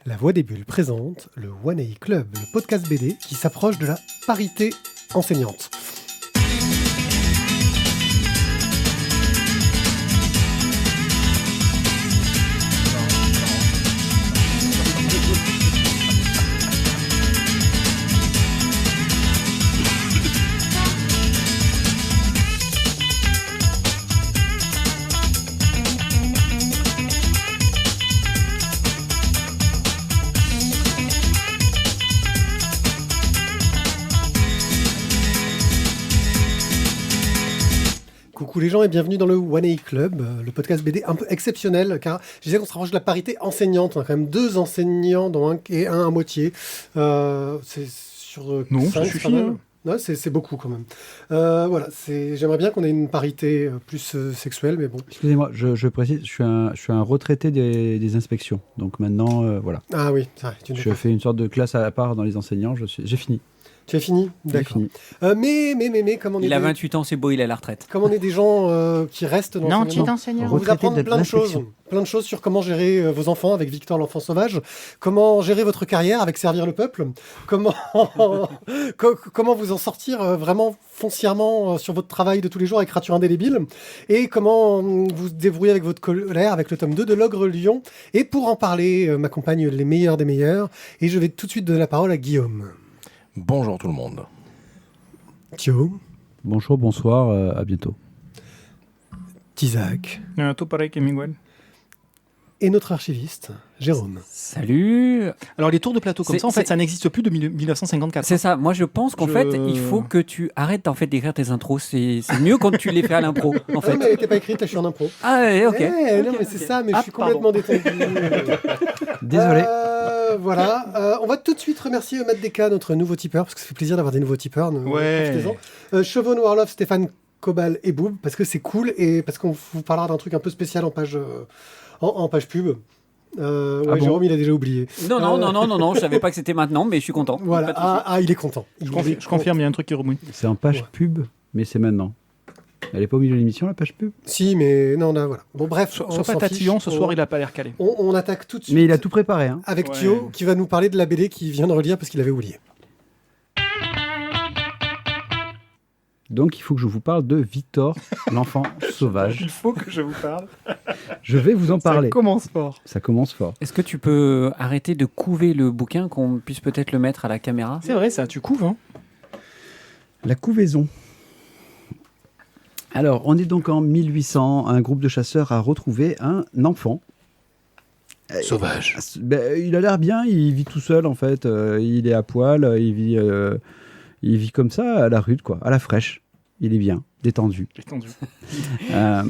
La Voix des Bulles présente le One A Club, le podcast BD qui s'approche de la parité enseignante. Coucou les gens et bienvenue dans le One A Club, le podcast BD un peu exceptionnel car je disais qu'on se rapproche de la parité enseignante. On a quand même 2 enseignants dont un à moitié. C'est sur Non, 5, ça suffit. Ouais, c'est beaucoup quand même. Voilà, j'aimerais bien qu'on ait une parité plus sexuelle, mais bon. Excusez-moi, je précise, je suis un retraité des inspections. Donc maintenant, voilà. Ah oui, c'est vrai. Je fais une sorte de classe à part dans les enseignants. J'ai fini. Tu as fini? J'ai D'accord. fini. Mais comme on est Il a 28 ans, c'est beau, il est à la retraite. comme on est des gens qui restent dans Non, l'enseignement, enseignant. on va vous Retraité apprendre de plein de choses. l'inspection. Plein de choses sur comment gérer vos enfants avec Victor l'enfant sauvage, comment gérer votre carrière avec Servir le peuple, comment, comment vous en sortir vraiment foncièrement sur votre travail de tous les jours avec Rature indélébile, et comment vous débrouiller avec votre colère avec le tome 2 de l'Ogre Lion. Et pour en parler, m'accompagnent les meilleurs des meilleurs, et je vais tout de suite donner la parole à Guillaume. Bonjour tout le monde. Thio, Bonjour, bonsoir, à bientôt. Isaac, Tout pareil que Miguel. et notre archiviste, Jérôme. Salut. Alors les tours de plateau comme C'est- ça, en fait, c'est- ça n'existe plus de 1954. C'est ça, moi je pense qu'en fait, il faut que tu arrêtes en fait d'écrire tes intros. C'est mieux quand tu les fais à l'impro, en Ah non, fait. mais elle n'était pas écrite, là je suis en impro. Ah ouais, ok. Non, Ok, mais c'est ok. ça, mais je Ah, suis complètement détendu. Désolé. Voilà. On va tout de suite remercier Matt Deka, notre nouveau tipeur, parce que ça fait plaisir d'avoir des nouveaux tipeurs. Ouais. Profitez-en. Chevaux Noirlove, Stéphane Cobal et Boob, parce que c'est cool et parce qu'on vous parlera d'un truc un peu spécial en page, en page pub. bon Jérôme, il a déjà oublié. Non, je savais pas que c'était maintenant, mais je suis content. Voilà. Pas de souci. Il est content. Je confirme, il y a un truc qui remouille. C'est en page Ouais. pub, mais c'est maintenant. Elle est pas au milieu de l'émission, la page pub? Si, mais non, voilà. Bon, bref. Sois on pas s'en tatillon, fiche. ce soir il a pas l'air calé. On attaque tout de suite Mais il a tout préparé, hein. avec Ouais. Thio, qui va nous parler de la BD qu'il vient de relire parce qu'il avait oublié. Donc il faut que je vous parle de Victor, l'enfant sauvage. faut que je vous parle. Je vais vous en parler. Ça commence fort. Ça commence fort. Est-ce que tu peux arrêter de couver le bouquin, qu'on puisse peut-être le mettre à la caméra? C'est vrai ça, tu couves, hein. La couvaison. Alors, on est donc en 1800. Un groupe de chasseurs a retrouvé un enfant. Sauvage. Il a l'air bien, il vit tout seul en fait. Il est à poil, il vit comme ça à la rude, quoi, à la fraîche. Il est bien, détendu. Détendu.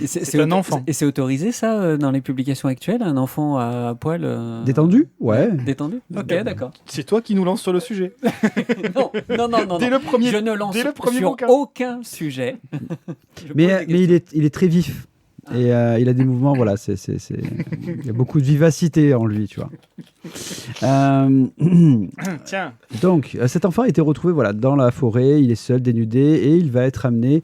Et C'est un enfant. Et c'est autorisé ça dans les publications actuelles, un enfant à poil Détendu? Ouais. Détendu. Ok, d'accord. C'est toi qui nous lance sur le sujet. Non. Dès le premier, Je ne lance dès le premier sur bouquin. aucun sujet. Je pose Mais des questions. il est très vif. Et il a des mouvements, voilà, il y a beaucoup de vivacité en lui, tu vois. Tiens, Donc, cet enfant a été retrouvé voilà, dans la forêt, il est seul, dénudé, et il va être amené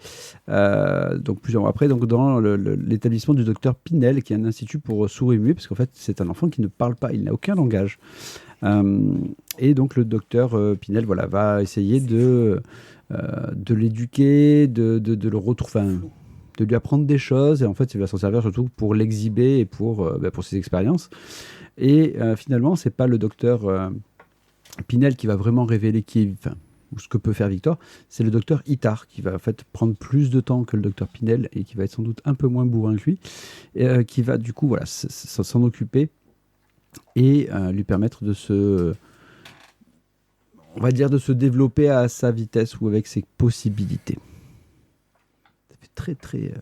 donc, plusieurs mois après donc, dans l'établissement du docteur Pinel, qui est un institut pour sourds et muets, parce qu'en fait, c'est un enfant qui ne parle pas, il n'a aucun langage. Et donc, le docteur Pinel voilà, va essayer de l'éduquer, de le retrouver, de lui apprendre des choses, et en fait, il va s'en servir surtout pour l'exhiber et pour ses expériences. Et finalement, c'est pas le docteur Pinel qui va vraiment révéler ou ce que peut faire Victor, c'est le docteur Itard qui va en fait prendre plus de temps que le docteur Pinel et qui va être sans doute un peu moins bourrin que lui, et qui va du coup voilà, s'en occuper et lui permettre de se développer à sa vitesse ou avec ses possibilités. Ça fait très très...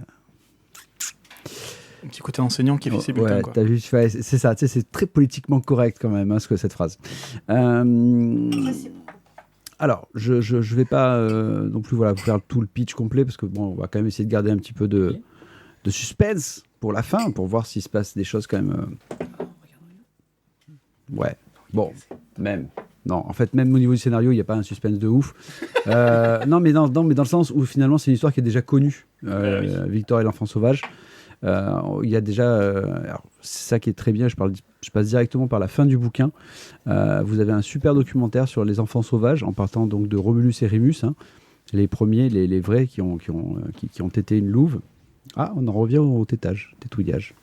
un petit côté enseignant qui fait ses bulletins, Ouais, quoi. t'as vu, c'est ça, tu sais, c'est très politiquement correct quand même, cette phrase. Alors, je vais pas non plus vous faire tout le pitch complet, parce que bon, on va quand même essayer de garder un petit peu de suspense pour la fin, pour voir s'il se passe des choses quand même. Ouais, bon, même. Non, en fait, même au niveau du scénario, il n'y a pas un suspense de ouf. Non, mais dans le sens où finalement, c'est une histoire qui est déjà connue, Victor et l'enfant sauvage. Il y a déjà, alors, c'est ça qui est très bien, je passe directement par la fin du bouquin. Vous avez un super documentaire sur les enfants sauvages, en partant donc de Romulus et Rémus, hein, les premiers, les vrais qui ont tété une louve. Ah, on en revient au tétouillage.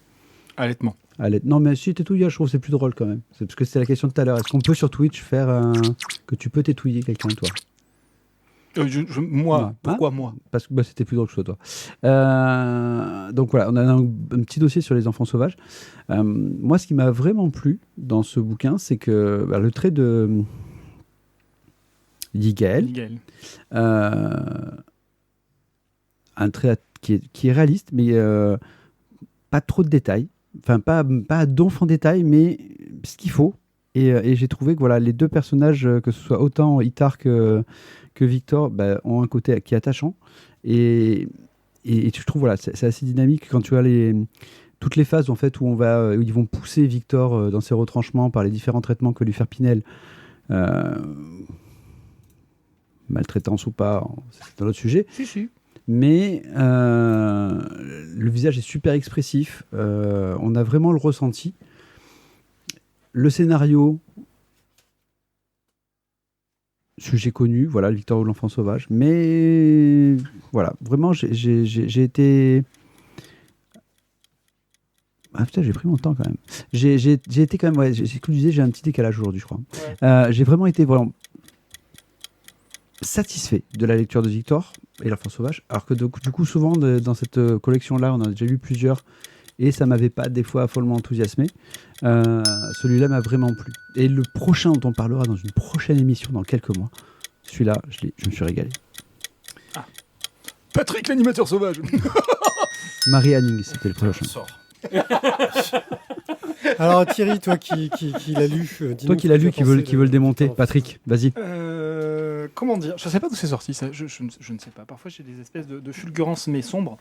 Allaitement. Non, mais si, tétouillage, je trouve que c'est plus drôle quand même. C'est parce que c'était la question de tout à l'heure. Est-ce qu'on peut sur Twitch faire que tu peux tétouiller quelqu'un, toi? Moi, Ouais. pourquoi Hein? moi? Parce que c'était plus drôle que ce soit toi. Donc voilà, on a un petit dossier sur les enfants sauvages. Moi, ce qui m'a vraiment plu dans ce bouquin, c'est que le trait de Gaël, un trait qui est réaliste, mais pas trop de détails. Enfin, pas donf en détail, mais ce qu'il faut. Et j'ai trouvé que voilà, les deux personnages, que ce soit autant Itar que Victor, ont un côté qui est attachant. Et je trouve voilà, c'est assez dynamique quand tu as toutes les phases en fait, où ils vont pousser Victor dans ses retranchements par les différents traitements que lui fait Pinel. Maltraitance ou pas, c'est un autre sujet. Si. Mais le visage est super expressif. On a vraiment le ressenti. Le scénario, sujet connu, voilà, Victor ou l'enfant sauvage. Mais voilà, vraiment, j'ai été... Ah putain, j'ai pris mon temps quand même. J'ai été quand même... Ouais, c'est ce que je disais, j'ai un petit décalage aujourd'hui, je crois. Ouais. J'ai vraiment été satisfait de la lecture de Victor et l'enfant sauvage. Alors que du coup, souvent, dans cette collection-là, on en a déjà lu plusieurs. Et ça m'avait pas des fois follement enthousiasmé. Celui-là m'a vraiment plu. Et le prochain dont on parlera dans une prochaine émission dans quelques mois, celui-là, je me suis régalé. Ah. Patrick l'animateur sauvage. Marie Hanning, c'était le prochain. Alors Thierry, toi qui l'as lu, toi qui l'as lu, qui veut le démonter, Patrick, vas-y. Comment dire? Je ne sais pas d'où c'est sorti ça. Je ne sais pas. Parfois j'ai des espèces de fulgurances mais sombres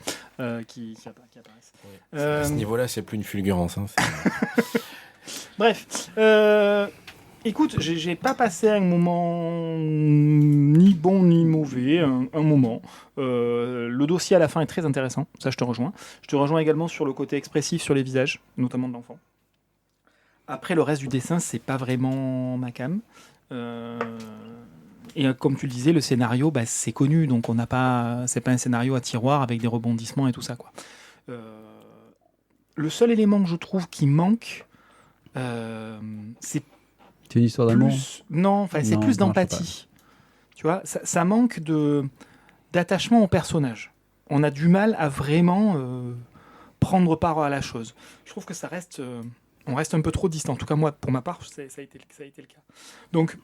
qui apparaissent. Oui. À ce niveau-là, c'est plus une fulgurance. Hein, Bref. Écoute, j'ai pas passé un moment ni bon ni mauvais, un moment. Le dossier à la fin est très intéressant, ça je te rejoins. Je te rejoins également sur le côté expressif sur les visages, notamment de l'enfant. Après, le reste du dessin, c'est pas vraiment ma came. Et comme tu le disais, le scénario, c'est connu, donc c'est pas un scénario à tiroir avec des rebondissements et tout ça, quoi. Le seul élément que je trouve qui manque, c'est une histoire d'amour. Non, c'est plus d'empathie. Tu vois, ça manque d'attachement au personnage. On a du mal à vraiment prendre part à la chose. Je trouve que on reste un peu trop distant. En tout cas, moi, pour ma part, ça a été le cas. Donc,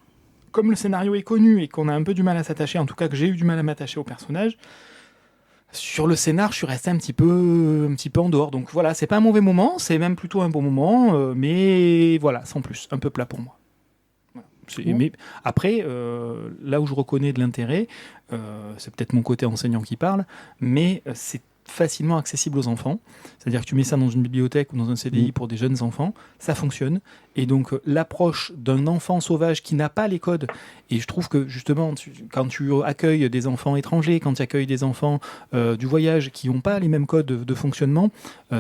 comme le scénario est connu et qu'on a un peu du mal à s'attacher, en tout cas que j'ai eu du mal à m'attacher au personnage, sur le scénar, je suis resté un petit peu en dehors. Donc voilà, c'est pas un mauvais moment, c'est même plutôt un bon moment, mais voilà, sans plus, un peu plat pour moi. Voilà. Mais après, là où je reconnais de l'intérêt, c'est peut-être mon côté enseignant qui parle, mais c'est facilement accessible aux enfants. C'est-à-dire que tu mets ça dans une bibliothèque ou dans un CDI pour des jeunes enfants, ça fonctionne. Et donc l'approche d'un enfant sauvage qui n'a pas les codes, et je trouve que justement, quand tu accueilles des enfants étrangers, quand tu accueilles des enfants du voyage qui n'ont pas les mêmes codes de fonctionnement,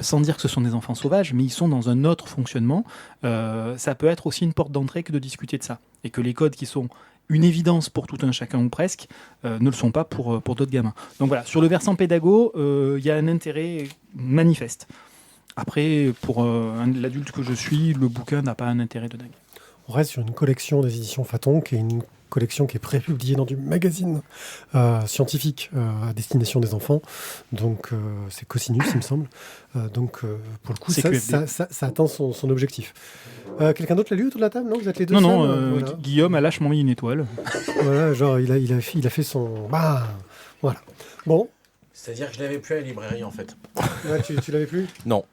sans dire que ce sont des enfants sauvages, mais ils sont dans un autre fonctionnement, ça peut être aussi une porte d'entrée que de discuter de ça. Et que les codes qui sont une évidence pour tout un chacun ou presque, ne le sont pas pour d'autres gamins. Donc voilà, sur le versant pédago, il y a un intérêt manifeste. Après, pour l'adulte que je suis, le bouquin n'a pas un intérêt de dingue. On reste sur une collection des éditions Faton, qui est une collection qui est prépubliée dans du magazine scientifique à destination des enfants. Donc c'est Cosinus, il me semble. Donc pour le coup, ça atteint son objectif. Quelqu'un d'autre l'a lu autour de la table? Non, vous êtes les deux seuls. Voilà. Guillaume a lâchement mis une étoile. Voilà, genre il a fait son... voilà. Bon. C'est-à-dire que je l'avais plus à la librairie en fait. Ouais, tu l'avais plus? Non,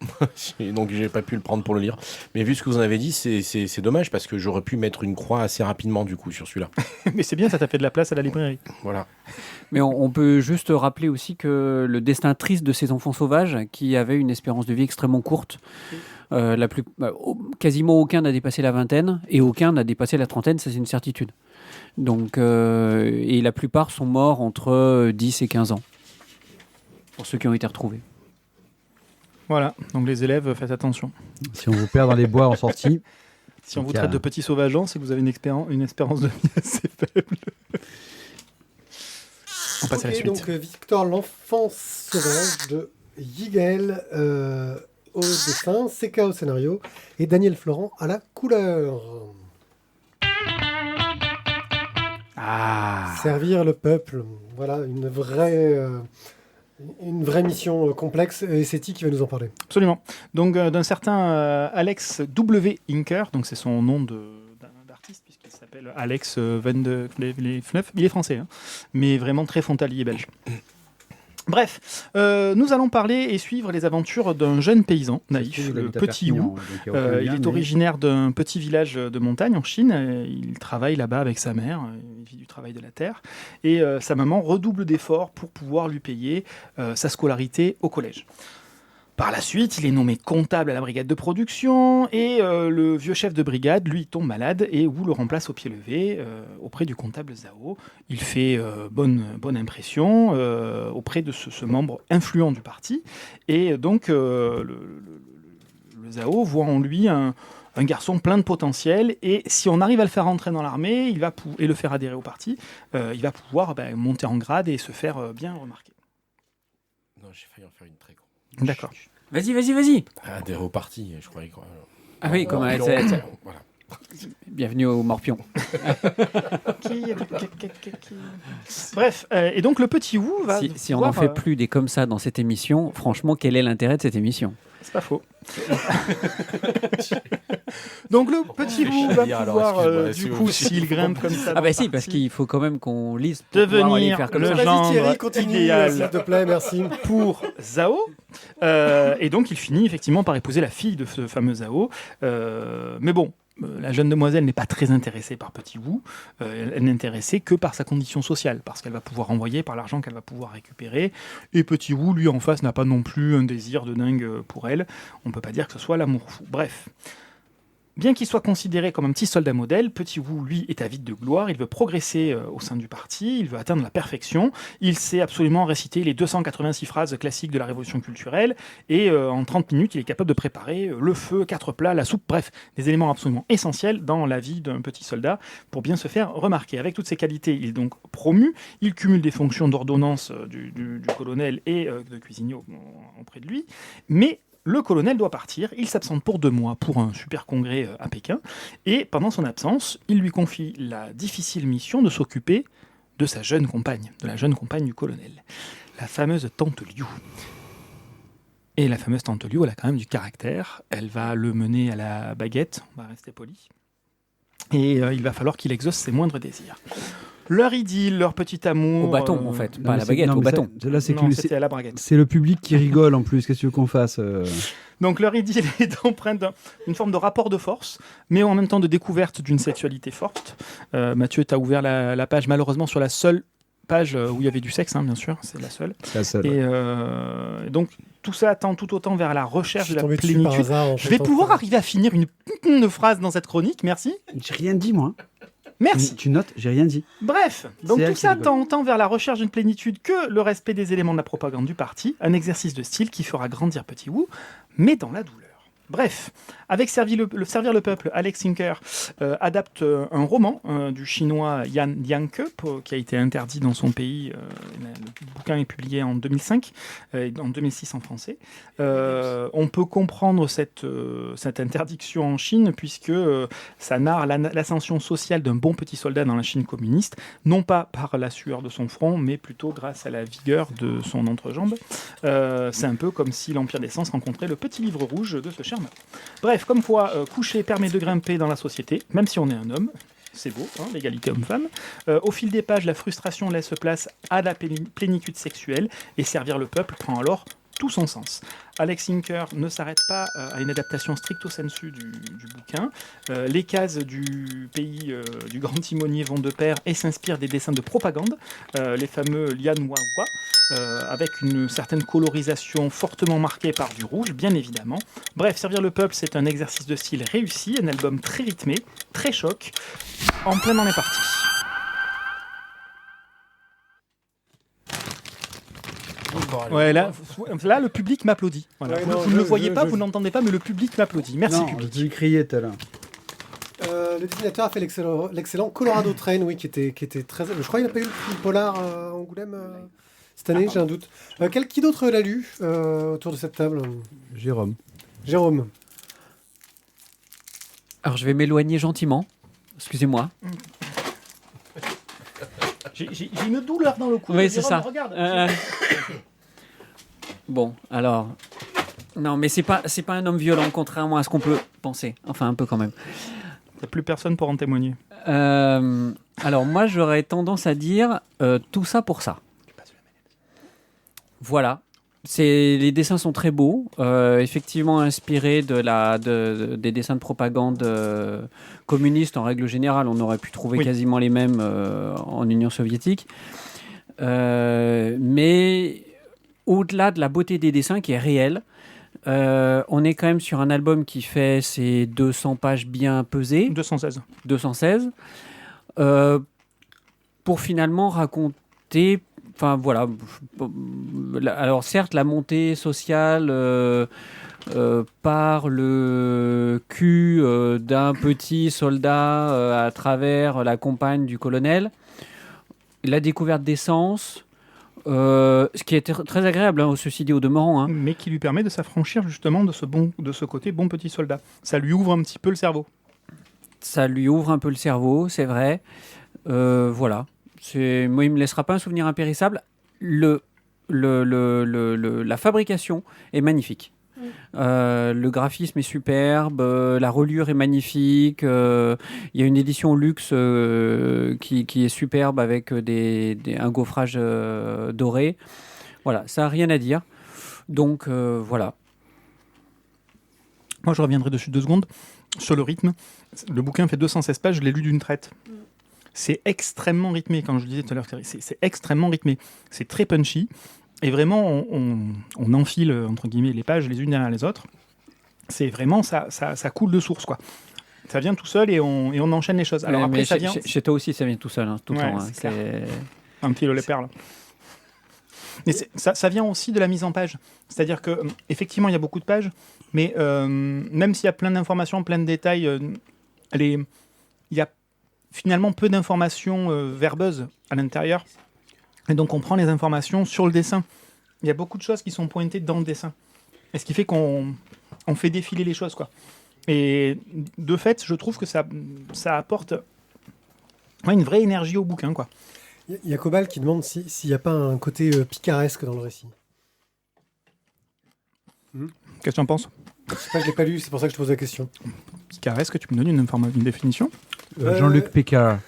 donc j'ai pas pu le prendre pour le lire. Mais vu ce que vous en avez dit, c'est dommage parce que j'aurais pu mettre une croix assez rapidement du coup sur celui-là. Mais c'est bien, ça t'a fait de la place à la librairie. Voilà. Mais on peut juste rappeler aussi que le destin triste de ces enfants sauvages qui avaient une espérance de vie extrêmement courte, quasiment aucun n'a dépassé la vingtaine et aucun n'a dépassé la trentaine, ça c'est une certitude. Donc, et la plupart sont morts entre 10 et 15 ans. Pour ceux qui ont été retrouvés. Voilà, donc les élèves, faites attention. Si on vous perd dans les bois en sortie. Si on vous traite de petits sauvageants, c'est que vous avez une espérance de vie assez faible. On passe à la suite. Donc Victor l'enfant sauvage de Yigel au dessin, CK au scénario et Daniel Florent à la couleur. Servir le peuple. Voilà, une vraie mission complexe, et c'est qui va nous en parler. Absolument. Donc d'un certain Alex W. Inker, donc c'est son nom d'artiste puisqu'il s'appelle Alex Van de Fleef. Il est français, hein, mais vraiment très frontalier belge. Bref, nous allons parler et suivre les aventures d'un jeune paysan naïf, le Petit Wu. Il est originaire d'un petit village de montagne en Chine. Il travaille là-bas avec sa mère, il vit du travail de la terre. Et sa maman redouble d'efforts pour pouvoir lui payer sa scolarité au collège. Par la suite, il est nommé comptable à la brigade de production et le vieux chef de brigade, lui, tombe malade et Wu le remplace au pied levé auprès du comptable Zhao. Il fait bonne impression auprès de ce membre influent du parti. Et donc, le Zhao voit en lui un garçon plein de potentiel, et si on arrive à le faire rentrer dans l'armée et le faire adhérer au parti, il va pouvoir monter en grade et se faire bien remarquer. Non, j'ai failli en faire une très grande. D'accord. Vas-y. Adhérer au parti, je croyais. Ah oui, comme voilà. Bienvenue au Morpion. Bref, et donc le Petit Wu va... Si on n'en fait plus des comme ça dans cette émission, franchement, quel est l'intérêt de cette émission ? C'est pas faux. Donc le Petit Wu va pouvoir, du coup, s'il grimpe comme ça... Ah bah si, parce qu'il faut quand même qu'on lise pour devenir faire comme le ça. gendre Thierry, continue, idéal, s'il te plaît, merci. Pour Zhao. Et donc il finit effectivement par épouser la fille de ce fameux Zhao. Mais bon, la jeune demoiselle n'est pas très intéressée par Petit Wu. Elle n'est intéressée que par sa condition sociale, parce qu'elle va pouvoir envoyer par l'argent qu'elle va pouvoir récupérer. Et Petit Wu, lui, en face, n'a pas non plus un désir de dingue pour elle. On ne peut pas dire que ce soit l'amour fou. Bref. Bien qu'il soit considéré comme un petit soldat modèle, Petit Wu, lui, est avide de gloire. Il veut progresser au sein du parti, il veut atteindre la perfection. Il sait absolument réciter les 286 phrases classiques de la révolution culturelle, et en 30 minutes, il est capable de préparer le feu, 4 plats, la soupe, bref, des éléments absolument essentiels dans la vie d'un petit soldat pour bien se faire remarquer. Avec toutes ces qualités, il est donc promu. Il cumule des fonctions d'ordonnance du colonel et de cuisinier auprès de lui, mais le colonel doit partir, il s'absente pour 2 mois pour un super congrès à Pékin, et pendant son absence, il lui confie la difficile mission de s'occuper de sa jeune compagne, de la jeune compagne du colonel, la fameuse tante Liu. Et la fameuse tante Liu, elle a quand même du caractère, elle va le mener à la baguette, on va rester poli, et il va falloir qu'il exauce ses moindres désirs. Leur idylle, leur petit amour... Au bâton, en fait. Pas à la baguette, au bâton. C'était à la braguette. C'est le public qui rigole, en plus. Qu'est-ce que tu veux qu'on fasse Donc leur idylle est empreinte d'une forme de rapport de force, mais en même temps de découverte d'une sexualité forte. Mathieu, tu as ouvert la page, malheureusement, sur la seule page où il y avait du sexe, hein, bien sûr. C'est la seule. C'est la seule. Et donc, tout ça tend tout autant vers la recherche de la tombé dessus plénitude. par hasard, Je vais pouvoir arriver à finir une phrase dans cette chronique, merci. J'ai rien dit, moi. Merci. Tu notes, j'ai rien dit. Bref, donc C'est tout ça tend vers la recherche d'une plénitude que le respect des éléments de la propagande du parti, un exercice de style qui fera grandir Petit Wu, mais dans la douleur. Bref, avec Servir le peuple, Alex Inker adapte un roman du chinois Yan Liangke, qui a été interdit dans son pays. Le bouquin est publié en 2005, en 2006 en français. On peut comprendre cette interdiction en Chine, puisque ça narre l'ascension sociale d'un bon petit soldat dans la Chine communiste, non pas par la sueur de son front, mais plutôt grâce à la vigueur de son entrejambe. C'est un peu comme si l'Empire des Sens rencontrait le petit livre rouge de ce cher. Bref, comme quoi, coucher permet de grimper dans la société, même si on est un homme. C'est beau, hein, l'égalité homme-femme. Au fil des pages, la frustration laisse place à la plénitude sexuelle, et Servir le peuple prend alors tout son sens. Alex Inker ne s'arrête pas à une adaptation stricto sensu du bouquin. Les cases du pays du grand timonier vont de pair et s'inspirent des dessins de propagande, les fameux Lian Hua, avec une certaine colorisation fortement marquée par du rouge, bien évidemment. Bref, Servir le peuple, c'est un exercice de style réussi, un album très rythmé, très choc, en plein dans les parties. Ouais, là, le public m'applaudit. Voilà. Ouais, vous non, vous ne le voyez pas, vous n'entendez pas, mais le public m'applaudit. Merci, Non, public. je lui criais tout à l'heure. Le dessinateur a fait l'excellent Colorado Train, oui, qui était très. Je crois qu'il n'a pas eu le prix Polar à Angoulême cette année, j'ai un doute. Qui d'autre l'a lu autour de cette table? Jérôme. Jérôme. Alors, je vais m'éloigner gentiment. Excusez-moi. J'ai une douleur dans le cou. Oui, c'est ça. Regarde. Bon, alors. Non, mais c'est pas un homme violent, contrairement à ce qu'on peut penser. Enfin, un peu quand même. Il n'y a plus personne pour en témoigner. Alors, moi, j'aurais tendance à dire tout ça pour ça. Voilà. Les dessins sont très beaux, effectivement inspirés des dessins de propagande communiste en règle générale. On aurait pu trouver quasiment les mêmes en Union soviétique. Mais au-delà de la beauté des dessins qui est réelle, on est quand même sur un album qui fait ses 200 pages bien pesées. 216. Pour finalement raconter... Enfin voilà, alors certes la montée sociale par le cul d'un petit soldat à travers la compagne du colonel, la découverte d'essence, ce qui est très agréable, ceci dit au demeurant. Hein. Mais qui lui permet de s'affranchir justement de ce côté bon petit soldat. Ça lui ouvre un petit peu le cerveau. Ça lui ouvre un peu le cerveau, c'est vrai. Voilà. Moi, il ne me laissera pas un souvenir impérissable. La fabrication est magnifique. Le graphisme est superbe, la reliure est magnifique. Il y a une édition luxe qui est superbe avec un gaufrage doré. Voilà, ça n'a rien à dire. Donc, voilà. Moi, je reviendrai dessus 2 secondes. Sur le rythme, le bouquin fait 216 pages, je l'ai lu d'une traite. C'est extrêmement rythmé, comme je disais tout à l'heure. C'est extrêmement rythmé. C'est très punchy. Et vraiment, on enfile, entre guillemets, les pages les unes derrière les autres. C'est vraiment, ça coule de source, quoi. Ça vient tout seul et on enchaîne les choses. Alors après, ça vient... Chez toi aussi, ça vient tout seul, tout le temps. C'est un petit les perles. Mais ça vient aussi de la mise en page. C'est-à-dire qu'effectivement, il y a beaucoup de pages, mais même s'il y a plein d'informations, plein de détails, il y a finalement peu d'informations verbeuses à l'intérieur. Et donc, on prend les informations sur le dessin. Il y a beaucoup de choses qui sont pointées dans le dessin. Et ce qui fait qu'on fait défiler les choses, quoi. Et de fait, je trouve que ça apporte une vraie énergie au bouquin, quoi. Il y a Cobal qui demande s'il n'y a pas un côté picaresque dans le récit. Qu'est-ce que tu en penses ? Je sais pas, je l'ai pas lu, c'est pour ça que je te pose la question. Picaresque, tu me donnes une définition ? Jean-Luc Picard.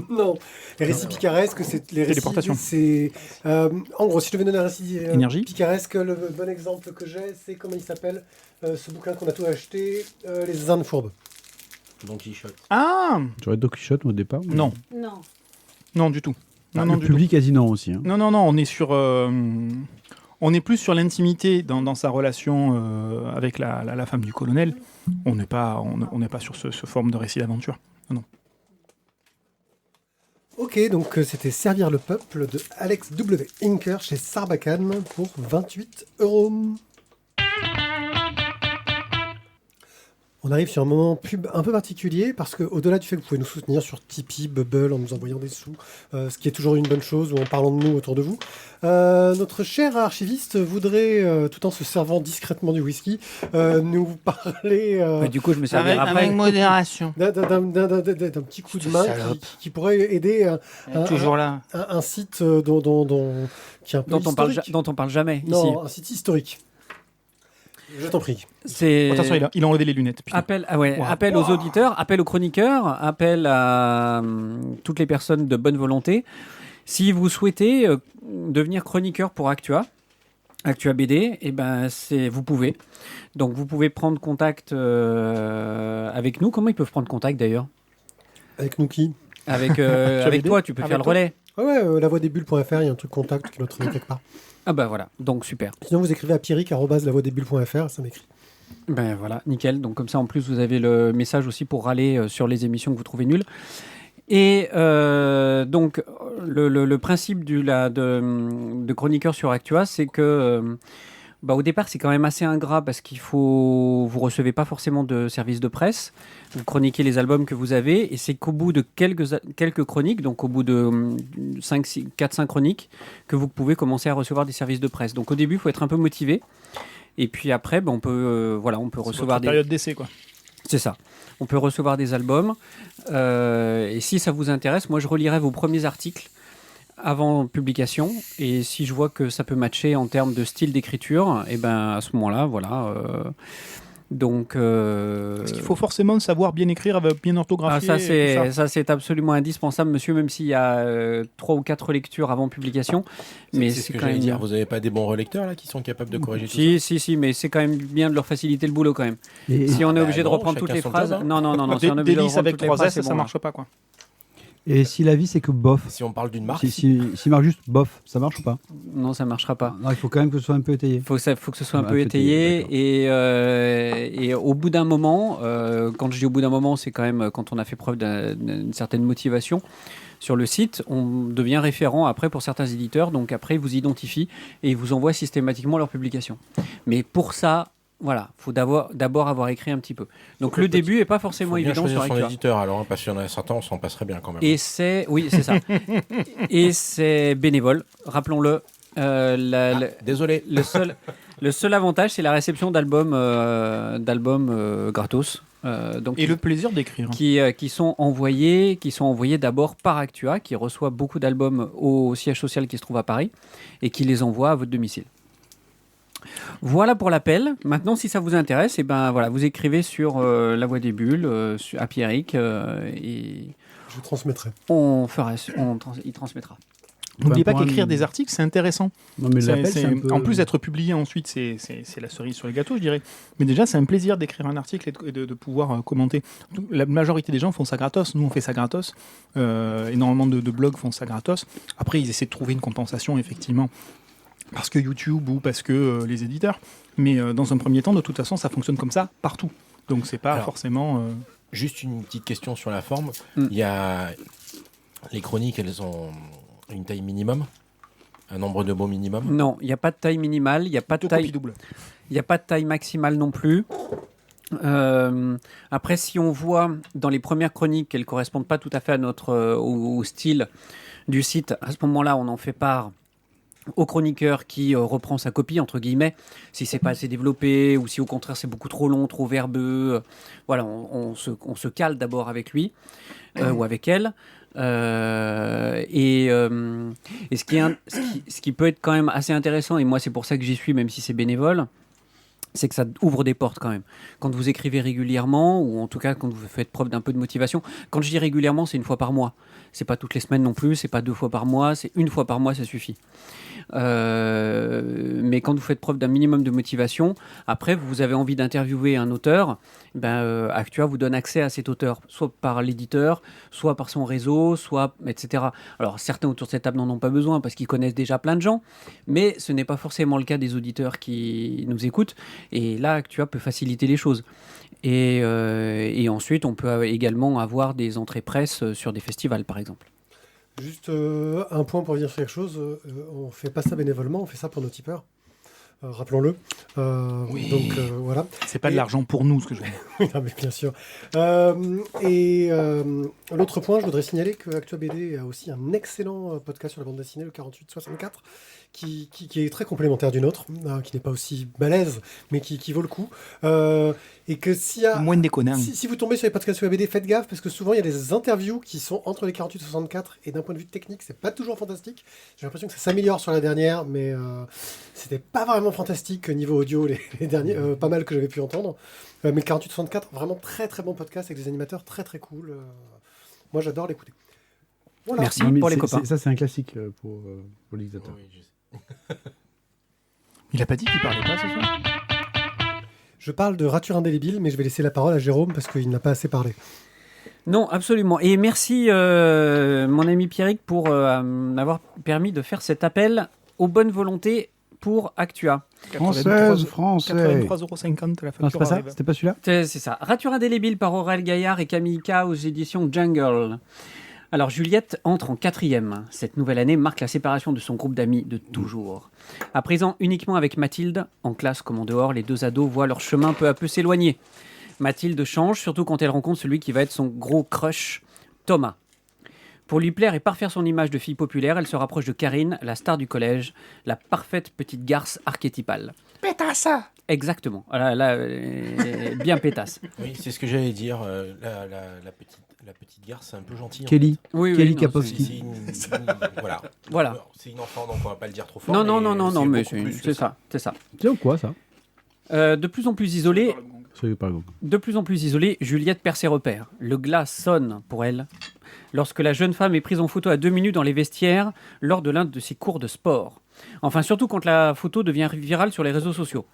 Non, les récits picaresques, c'est les récits... C'est, en gros, si je devais donner un récit picaresque, le bon exemple que j'ai, c'est, comment il s'appelle, ce bouquin qu'on a tous acheté, Les Indes fourbes. Don Quichotte. Ah ! J'aurais Don Quichotte au départ. Mais... Non. Non, du tout. Le public quasi non aussi. Hein. Non, on est sur... on est plus sur l'intimité dans sa relation avec la femme du colonel. On n'est pas sur ce forme de récit d'aventure. Non. Ok, donc c'était Servir le peuple de Alex W. Inker chez Sarbacane pour 28 €. On arrive sur un moment pub un peu particulier parce qu'au-delà du fait que vous pouvez nous soutenir sur Tipeee, Bubble en nous envoyant des sous, ce qui est toujours une bonne chose ou en parlant de nous autour de vous, notre cher archiviste voudrait, tout en se servant discrètement du whisky, nous parler du coup, je me servirai après. Avec modération. D'un petit coup de main qui pourrait aider toujours là. Un site qui est un peu historique. Dont on parle jamais ici. Non, un site historique. Je t'en prie. Attention, il a enlevé les lunettes. Appel aux auditeurs, appel aux chroniqueurs, appel à toutes les personnes de bonne volonté. Si vous souhaitez devenir chroniqueur pour Actua BD, vous pouvez. Donc vous pouvez prendre contact avec nous. Comment ils peuvent prendre contact d'ailleurs ? Avec nous qui ? Avec toi, tu peux faire le relais. Ouais, lavoidesbulles.fr, il y a un truc contact qui doit trouver quelque part. Ah bah voilà, donc super. Sinon vous écrivez à pierrick@lavoidesbulles.fr, ça m'écrit. Ben voilà, nickel. Donc comme ça en plus vous avez le message aussi pour râler sur les émissions que vous trouvez nulles. Et donc, le principe de chroniqueur sur Actua, c'est que au départ, c'est quand même assez ingrat parce vous recevez pas forcément de service de presse, vous chroniquez les albums que vous avez, et c'est qu'au bout de quelques chroniques, donc au bout de 4-5 chroniques, que vous pouvez commencer à recevoir des services de presse. Donc au début, il faut être un peu motivé, et puis après, on peut recevoir des période d'essai, quoi. C'est ça. On peut recevoir des albums. Et si ça vous intéresse, moi, je relirai vos premiers articles avant publication. Et si je vois que ça peut matcher en termes de style d'écriture, et à ce moment-là, voilà. Est-ce qu'il faut forcément savoir bien écrire, bien orthographier ça, c'est absolument indispensable, monsieur, même s'il y a 3 ou 4 lectures avant publication. Mais c'est ce que j'allais dire. Vous n'avez pas des bons relecteurs là qui sont capables de corriger tout ça? Si, mais c'est quand même bien de leur faciliter le boulot quand même. Si on est obligé de reprendre toutes les phrases, non. Si on est obligé de reprendre avec toutes les 3 phrases, S, ça marche pas, quoi. Et si l'avis c'est que bof. Si on parle d'une marque. Si marque juste bof, ça marche ou pas? Non, ça marchera pas. Non, il faut quand même que ce soit un peu étayé. Faut que ce soit un peu étayé. Et au bout d'un moment, quand je dis au bout d'un moment, c'est quand même quand on a fait preuve d'une certaine motivation sur le site, on devient référent après pour certains éditeurs. Donc après, ils vous identifient et ils vous envoient systématiquement leurs publications. Mais pour ça, voilà, il faut d'abord avoir écrit un petit peu. Donc le début n'est pas forcément évident sur Actua. Son éditeur alors, parce qu'il y en a certains, on s'en passerait bien quand même. Et c'est ça. Et c'est bénévole, rappelons-le. Désolé. Le seul avantage, c'est la réception d'albums gratos. Et le plaisir d'écrire. Qui sont envoyés d'abord par Actua, qui reçoit beaucoup d'albums au siège social qui se trouve à Paris et qui les envoie à votre domicile. Voilà pour l'appel. Maintenant, si ça vous intéresse, vous écrivez sur La Voix des Bulles, à Pierrick, et je transmettrai. Il transmettra. N'oubliez pas qu'écrire des articles, c'est intéressant. Non, mais l'appel, c'est un peu... En plus d'être publié ensuite, c'est la cerise sur le gâteau, je dirais. Mais déjà, c'est un plaisir d'écrire un article et de pouvoir commenter. La majorité des gens font ça gratos. Nous, on fait ça gratos. Énormément de blogs font ça gratos. Après, ils essaient de trouver une compensation, effectivement, parce que YouTube ou parce que les éditeurs. Mais dans un premier temps, de toute façon, ça fonctionne comme ça partout. Donc, c'est pas forcément... Juste une petite question sur la forme. Il y a... Les chroniques, elles ont... une taille minimum? Un nombre de mots minimum? Non, il n'y a pas de taille minimale, il n'y a pas de taille double. Il n'y a pas de taille maximale non plus. Après, si on voit dans les premières chroniques qu'elles ne correspondent pas tout à fait à au style du site, à ce moment-là, on en fait part au chroniqueur qui reprend sa copie, entre guillemets, si c'est pas assez développé ou si au contraire c'est beaucoup trop long, trop verbeux. Voilà, on se cale d'abord avec lui ou avec elle. Et ce qui peut être quand même assez intéressant, et moi c'est pour ça que j'y suis, même si c'est bénévole, c'est que ça ouvre des portes quand même. Quand vous écrivez régulièrement, ou en tout cas quand vous faites preuve d'un peu de motivation, quand je dis régulièrement, c'est 1 fois par mois. C'est pas toutes les semaines non plus, c'est pas 2 fois par mois, c'est 1 fois par mois, ça suffit. Mais quand vous faites preuve d'un minimum de motivation, après vous avez envie d'interviewer un auteur, Actua vous donne accès à cet auteur, soit par l'éditeur, soit par son réseau, soit etc. Alors certains autour de cette table n'en ont pas besoin parce qu'ils connaissent déjà plein de gens, mais ce n'est pas forcément le cas des auditeurs qui nous écoutent, et là Actua peut faciliter les choses. Et ensuite on peut également avoir des entrées presse sur des festivals par exemple. Juste un point pour dire quelque chose, on fait pas ça bénévolement, on fait ça pour nos tipeurs. Rappelons-le. Oui. Donc voilà. C'est pas de l'argent pour nous, ce que je veux dire. Oui, non, mais bien sûr. L'autre point, je voudrais signaler que Actua BD a aussi un excellent podcast sur la bande dessinée, le 4864, qui est très complémentaire du nôtre, qui n'est pas aussi balèze, mais qui vaut le coup. Et que s'il y a... Moins de déconnants. Si vous tombez sur les podcasts sur la BD, faites gaffe, parce que souvent, il y a des interviews qui sont entre les 48-64, et d'un point de vue technique, c'est pas toujours fantastique. J'ai l'impression que ça s'améliore sur la dernière, mais c'était pas vraiment fantastique niveau audio, les derniers, pas mal que j'avais pu entendre. Mais le 48-64, vraiment très très bon podcast avec des animateurs très très cool. Moi, j'adore l'écouter. Voilà. Merci pour les copains. Ça, c'est un classique pour l'utilisateur. Oui, je sais. Il a pas dit qu'il parlait pas ce soir? Je parle de rature indélébile, mais je vais laisser la parole à Jérôme parce qu'il n'a pas assez parlé. Non, absolument. Et merci, mon ami Pierrick, pour m'avoir permis de faire cet appel aux bonnes volontés pour Actua. Française. 83,50€ la facture. Non, c'est pas ça? arrive. C'était pas celui-là? C'est ça. Rature indélébile par Aurel Gaillard et Camille K aux éditions Jungle. Alors Juliette entre en 4e. Cette nouvelle année marque la séparation de son groupe d'amis de toujours. À présent uniquement avec Mathilde, en classe comme en dehors, les deux ados voient leur chemin peu à peu s'éloigner. Mathilde change, surtout quand elle rencontre celui qui va être son gros crush, Thomas. Pour lui plaire et parfaire son image de fille populaire, elle se rapproche de Karine, la star du collège, la parfaite petite garce archétypale. Pétasse. Exactement. Là, bien pétasse. Oui, c'est ce que j'allais dire. La petite garce, c'est un peu gentil. Kelly. Oui, Kelly non, Kapowski. Voilà. Voilà. C'est une enfant, donc on va pas le dire trop fort. Non, mais beaucoup plus que c'est ça. C'est ou quoi ça De plus en plus isolée, Soyez pas gros. Juliette perd ses repères. Le glas sonne pour elle lorsque la jeune femme est prise en photo à 2 minutes dans les vestiaires lors de l'un de ses cours de sport. Enfin, surtout quand la photo devient virale sur les réseaux sociaux.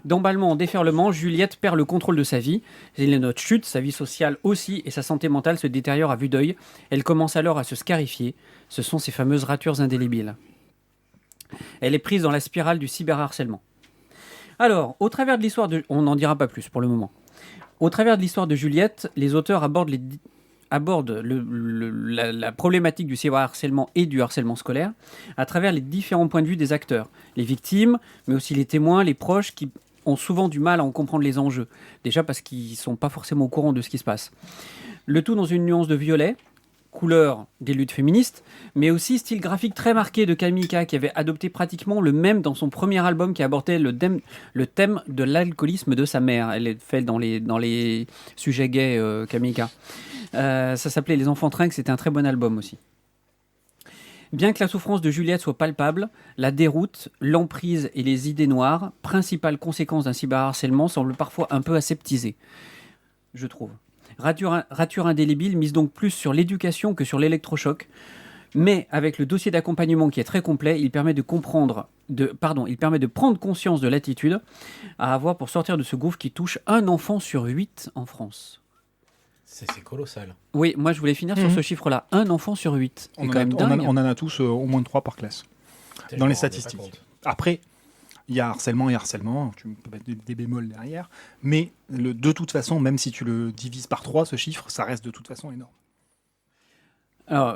D'emballement en déferlement, Juliette perd le contrôle de sa vie. Les notes chutent, sa vie sociale aussi, et sa santé mentale se détériore à vue d'œil. Elle commence alors à se scarifier. Ce sont ces fameuses ratures indélébiles. Elle est prise dans la spirale du cyberharcèlement. Alors, au travers de l'histoire de... On n'en dira pas plus pour le moment. Au travers de l'histoire de Juliette, les auteurs abordent la problématique du cyberharcèlement et du harcèlement scolaire à travers les différents points de vue des acteurs. Les victimes, mais aussi les témoins, les proches qui ont souvent du mal à en comprendre les enjeux. Déjà parce qu'ils ne sont pas forcément au courant de ce qui se passe. Le tout dans une nuance de violet, couleur des luttes féministes, mais aussi style graphique très marqué de Kamika qui avait adopté pratiquement le même dans son premier album qui abordait le thème de l'alcoolisme de sa mère. Elle est faite dans les sujets gays, Kamika. Ça s'appelait Les Enfants Trinques, c'était un très bon album aussi. Bien que la souffrance de Juliette soit palpable, la déroute, l'emprise et les idées noires, principales conséquences d'un cyberharcèlement, semblent parfois un peu aseptisées, je trouve. Rature indélébile mise donc plus sur l'éducation que sur l'électrochoc, mais avec le dossier d'accompagnement qui est très complet, il permet de prendre conscience de l'attitude à avoir pour sortir de ce gouffre qui touche 1 enfant sur 8 en France. C'est colossal. Oui, moi je voulais finir sur ce chiffre-là. 1 enfant sur 8. C'est quand même dingue. On en a tous au moins 3 par classe. Dans les statistiques. Après, il y a harcèlement et harcèlement. Tu peux mettre des bémols derrière. Mais de toute façon, même si tu le divises par 3, ce chiffre, ça reste de toute façon énorme. Alors,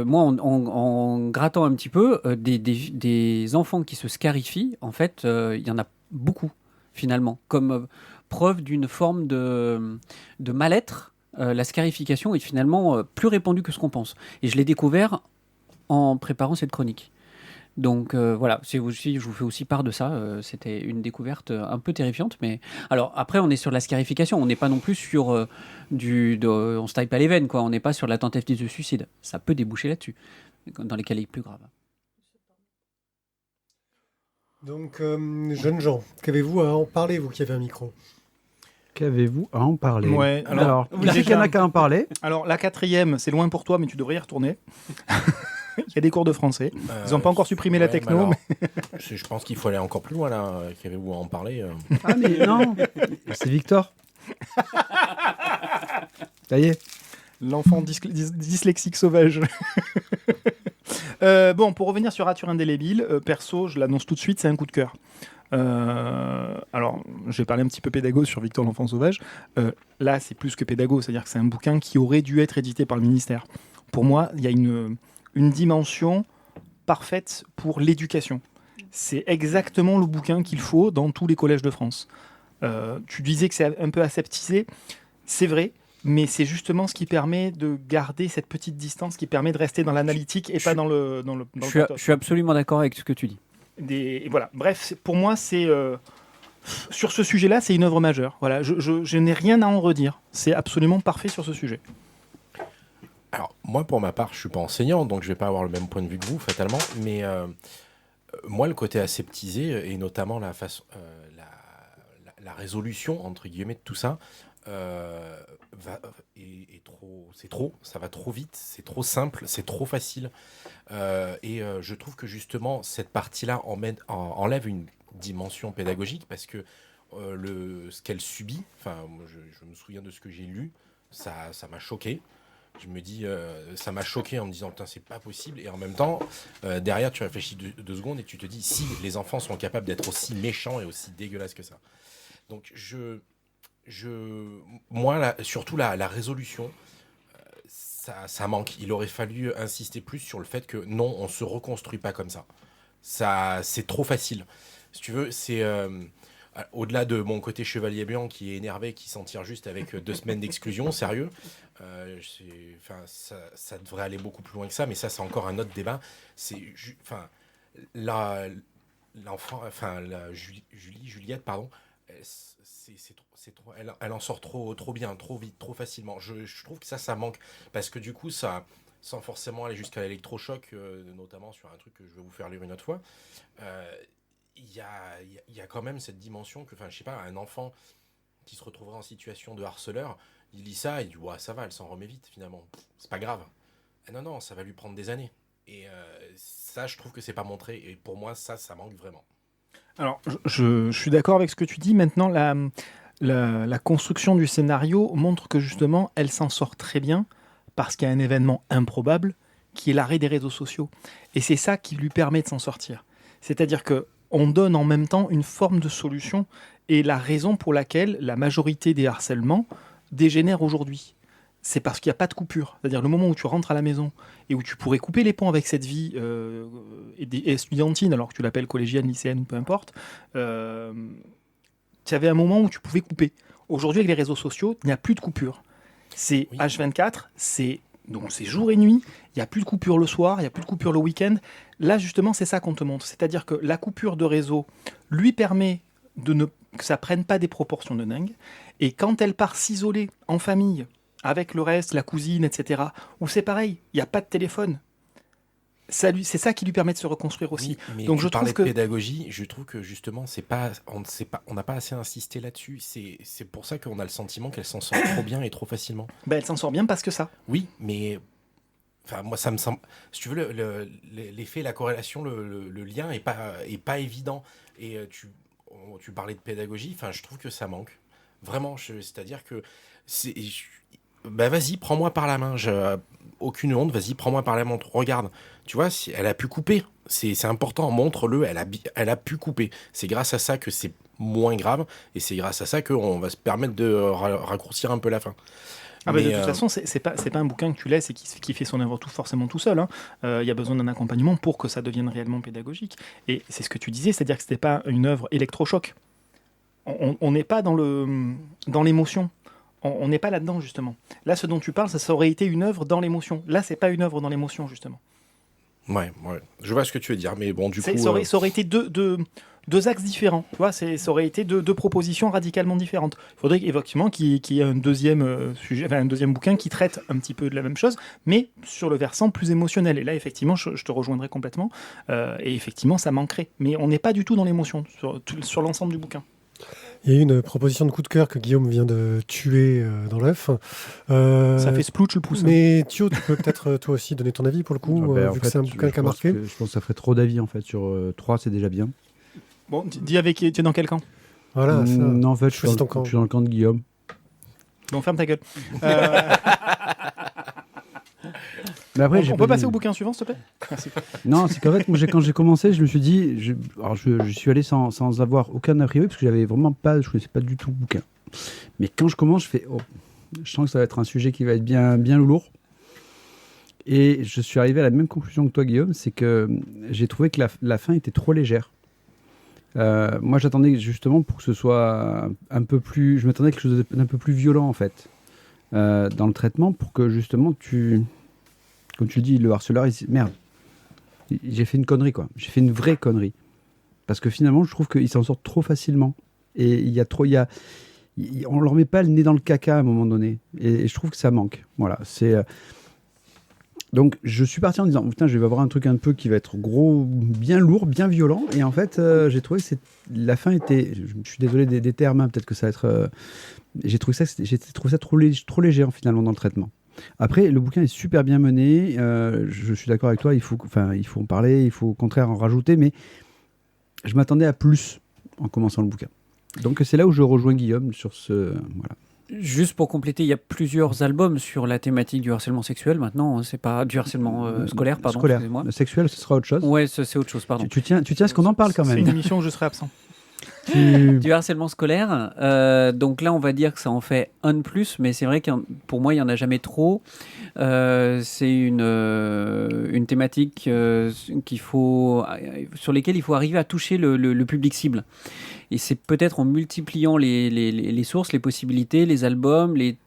moi, en grattant un petit peu, des enfants qui se scarifient, en fait, il y en a beaucoup, finalement, comme preuve d'une forme de mal-être. La scarification est finalement plus répandue que ce qu'on pense. Et je l'ai découvert en préparant cette chronique. Donc voilà, je vous fais aussi part de ça. C'était une découverte un peu terrifiante. Mais alors après, on est sur la scarification. On n'est pas non plus sur on se taille pas les veines, quoi. On n'est pas sur la tentative de suicide. Ça peut déboucher là-dessus, dans les cas les plus graves. Donc, jeunes gens, qu'avez-vous à en parler, vous qui avez un micro? Qu'avez-vous à en parler? Ouais, alors qui c'est qu'il y en a qu'à en parler? Alors, la 4e, c'est loin pour toi, mais tu devrais y retourner. Il y a des cours de français. Ils n'ont pas encore supprimé la techno. Alors, je pense qu'il faut aller encore plus loin, là. Qu'avez-vous à en parler Ah, mais non. C'est Victor. Ça y est. L'enfant dyslexique sauvage. Bon, pour revenir sur Rature indélébile, perso, je l'annonce tout de suite, c'est un coup de cœur. Alors, je vais parler un petit peu pédago sur Victor l'enfant sauvage. Là, c'est plus que pédago, c'est-à-dire que c'est un bouquin qui aurait dû être édité par le ministère. Pour moi, il y a une dimension parfaite pour l'éducation. C'est exactement le bouquin qu'il faut dans tous les collèges de France. Tu disais que c'est un peu aseptisé, c'est vrai, mais c'est justement ce qui permet de garder cette petite distance, qui permet de rester dans l'analytique et pas dans le je suis absolument d'accord avec ce que tu dis. Et voilà. Bref, pour moi, c'est sur ce sujet-là, c'est une œuvre majeure. Voilà, je n'ai rien à en redire. C'est absolument parfait sur ce sujet. Alors, moi, pour ma part, je suis pas enseignant, donc je vais pas avoir le même point de vue que vous, fatalement. Mais moi, le côté aseptisé, et notamment la résolution, entre guillemets, de tout ça, ça va trop vite, c'est trop simple, c'est trop facile. Et je trouve que justement, cette partie-là enlève une dimension pédagogique, parce que ce qu'elle subit, enfin, je me souviens de ce que j'ai lu, ça m'a choqué. Je me dis, ça m'a choqué en me disant, putain, c'est pas possible. Et en même temps, derrière, tu réfléchis deux secondes et tu te dis, si les enfants sont capables d'être aussi méchants et aussi dégueulasses que ça. Donc, moi, surtout la résolution, ça manque. Il aurait fallu insister plus sur le fait que non, on se reconstruit pas comme ça. Ça, c'est trop facile. Si tu veux, c'est au-delà de mon côté chevalier blanc qui est énervé, qui s'en tire juste avec 2 semaines d'exclusion, sérieux. Ça devrait aller beaucoup plus loin que ça, mais ça, c'est encore un autre débat. Juliette, pardon. Elle en sort trop bien, trop vite, trop facilement. Je trouve que ça manque. Parce que du coup, ça, sans forcément aller jusqu'à l'électrochoc, notamment sur un truc que je vais vous faire lire une autre fois, il y a quand même cette dimension que, je sais pas, un enfant qui se retrouverait en situation de harceleur, il lit ça, il dit ouais, ça va, elle s'en remet vite finalement. C'est pas grave. Non, ça va lui prendre des années. Et ça, je trouve que c'est pas montré. Et pour moi, ça manque vraiment. Alors, je suis d'accord avec ce que tu dis. Maintenant, la construction du scénario montre que justement, elle s'en sort très bien parce qu'il y a un événement improbable qui est l'arrêt des réseaux sociaux. Et c'est ça qui lui permet de s'en sortir. C'est-à-dire qu'on donne en même temps une forme de solution et la raison pour laquelle la majorité des harcèlements dégénèrent aujourd'hui. C'est parce qu'il n'y a pas de coupure. C'est-à-dire le moment où tu rentres à la maison et où tu pourrais couper les ponts avec cette vie estudiantine, alors que tu l'appelles collégienne, lycéenne ou peu importe, tu avais un moment où tu pouvais couper. Aujourd'hui, avec les réseaux sociaux, il n'y a plus de coupure. C'est H24, c'est jour et nuit, il n'y a plus de coupure le soir, il n'y a plus de coupure le week-end. Là, justement, c'est ça qu'on te montre. C'est-à-dire que la coupure de réseau lui permet que ça ne prenne pas des proportions de dingue. Et quand elle part s'isoler en famille, avec le reste, la cousine, etc., où c'est pareil, il n'y a pas de téléphone. C'est ça qui lui permet de se reconstruire aussi. Oui, mais donc je parlais de pédagogie, je trouve que justement, on n'a pas assez insisté là-dessus. C'est pour ça qu'on a le sentiment qu'elle s'en sort trop bien et trop facilement. Elle s'en sort bien parce que ça. Oui, mais moi, ça me semble. Si tu veux, l'effet, la corrélation, le lien est pas évident. Et tu parlais de pédagogie, je trouve que ça manque. Vraiment, c'est-à-dire que vas-y, prends-moi par la main. Aucune honte, vas-y, prends-moi par la main. Regarde, tu vois, si elle a pu couper. C'est important, montre-le, elle a pu couper. C'est grâce à ça que c'est moins grave, et c'est grâce à ça qu'on va se permettre de raccourcir un peu la fin. De toute façon, c'est pas un bouquin que tu laisses et qui fait son œuvre forcément tout seul. Il y a besoin d'un accompagnement pour que ça devienne réellement pédagogique. Et c'est ce que tu disais, c'est-à-dire que c'était pas une œuvre électrochoc. On n'est pas dans l'émotion. On n'est pas là-dedans, justement. Là, ce dont tu parles, ça aurait été une œuvre dans l'émotion. Là, c'est pas une œuvre dans l'émotion, justement. Ouais. Je vois ce que tu veux dire, mais bon, du coup... Ça aurait été deux axes différents. Tu vois, ça aurait été deux propositions radicalement différentes. Il faudrait effectivement qu'il y ait un deuxième sujet, un deuxième bouquin qui traite un petit peu de la même chose, mais sur le versant plus émotionnel. Et là, effectivement, je te rejoindrai complètement. Et effectivement, ça manquerait. Mais on n'est pas du tout dans l'émotion sur l'ensemble du bouquin. Il y a une proposition de coup de cœur que Guillaume vient de tuer dans l'œuf. Ça fait splouch le pouce. Mais Thio, tu peux peut-être toi aussi donner ton avis pour le coup, vu que c'est un bouquin qui a marqué. Je pense que ça ferait trop d'avis en fait. Sur 3, c'est déjà bien. Bon, dis avec qui tu es dans quel camp? Voilà, ça. Non, en fait, je suis dans le camp de Guillaume. Bon, ferme ta gueule. Mais après, on peut passer au bouquin suivant, s'il te plaît? Merci. Non, c'est qu'en fait, moi, quand j'ai commencé, je me suis dit, je suis allé sans avoir aucun a priori, parce que je connaissais pas du tout le bouquin. Mais quand je commence, je fais, je sens que ça va être un sujet qui va être bien, bien lourd. Et je suis arrivé à la même conclusion que toi, Guillaume, c'est que j'ai trouvé que la fin était trop légère. Moi, j'attendais justement pour que ce soit un peu plus... Je m'attendais à quelque chose d'un peu plus violent, en fait, dans le traitement, pour que justement comme tu le dis, le harceleur, il dit, merde, j'ai fait une connerie, quoi. J'ai fait une vraie connerie. Parce que finalement, je trouve qu'il s'en sort trop facilement. Et on leur met pas le nez dans le caca à un moment donné. Et je trouve que ça manque. Voilà, Donc, je suis parti en disant, putain, je vais avoir un truc un peu qui va être gros, bien lourd, bien violent. Et en fait, j'ai trouvé que la fin était... Je suis désolé des termes, peut-être que ça va être... J'ai trouvé ça trop léger, finalement, dans le traitement. Après, le bouquin est super bien mené. Je suis d'accord avec toi, il faut en parler, il faut au contraire en rajouter. Mais je m'attendais à plus en commençant le bouquin. Donc, c'est là où je rejoins Guillaume sur ce... Voilà. Juste pour compléter, il y a plusieurs albums sur la thématique du harcèlement sexuel maintenant. C'est pas du harcèlement scolaire, pardon. Scolaire. Excusez-moi. Le sexuel, ce sera autre chose. Ouais, c'est autre chose, pardon. Tu tiens à ce qu'on en parle quand même. C'est une émission où je serai absent. du harcèlement scolaire. Donc là, on va dire que ça en fait un de plus, mais c'est vrai que pour moi, il n'y en a jamais trop. C'est une thématique sur lesquelles il faut arriver à toucher le public cible. Et c'est peut-être en multipliant les sources, les possibilités, les albums, les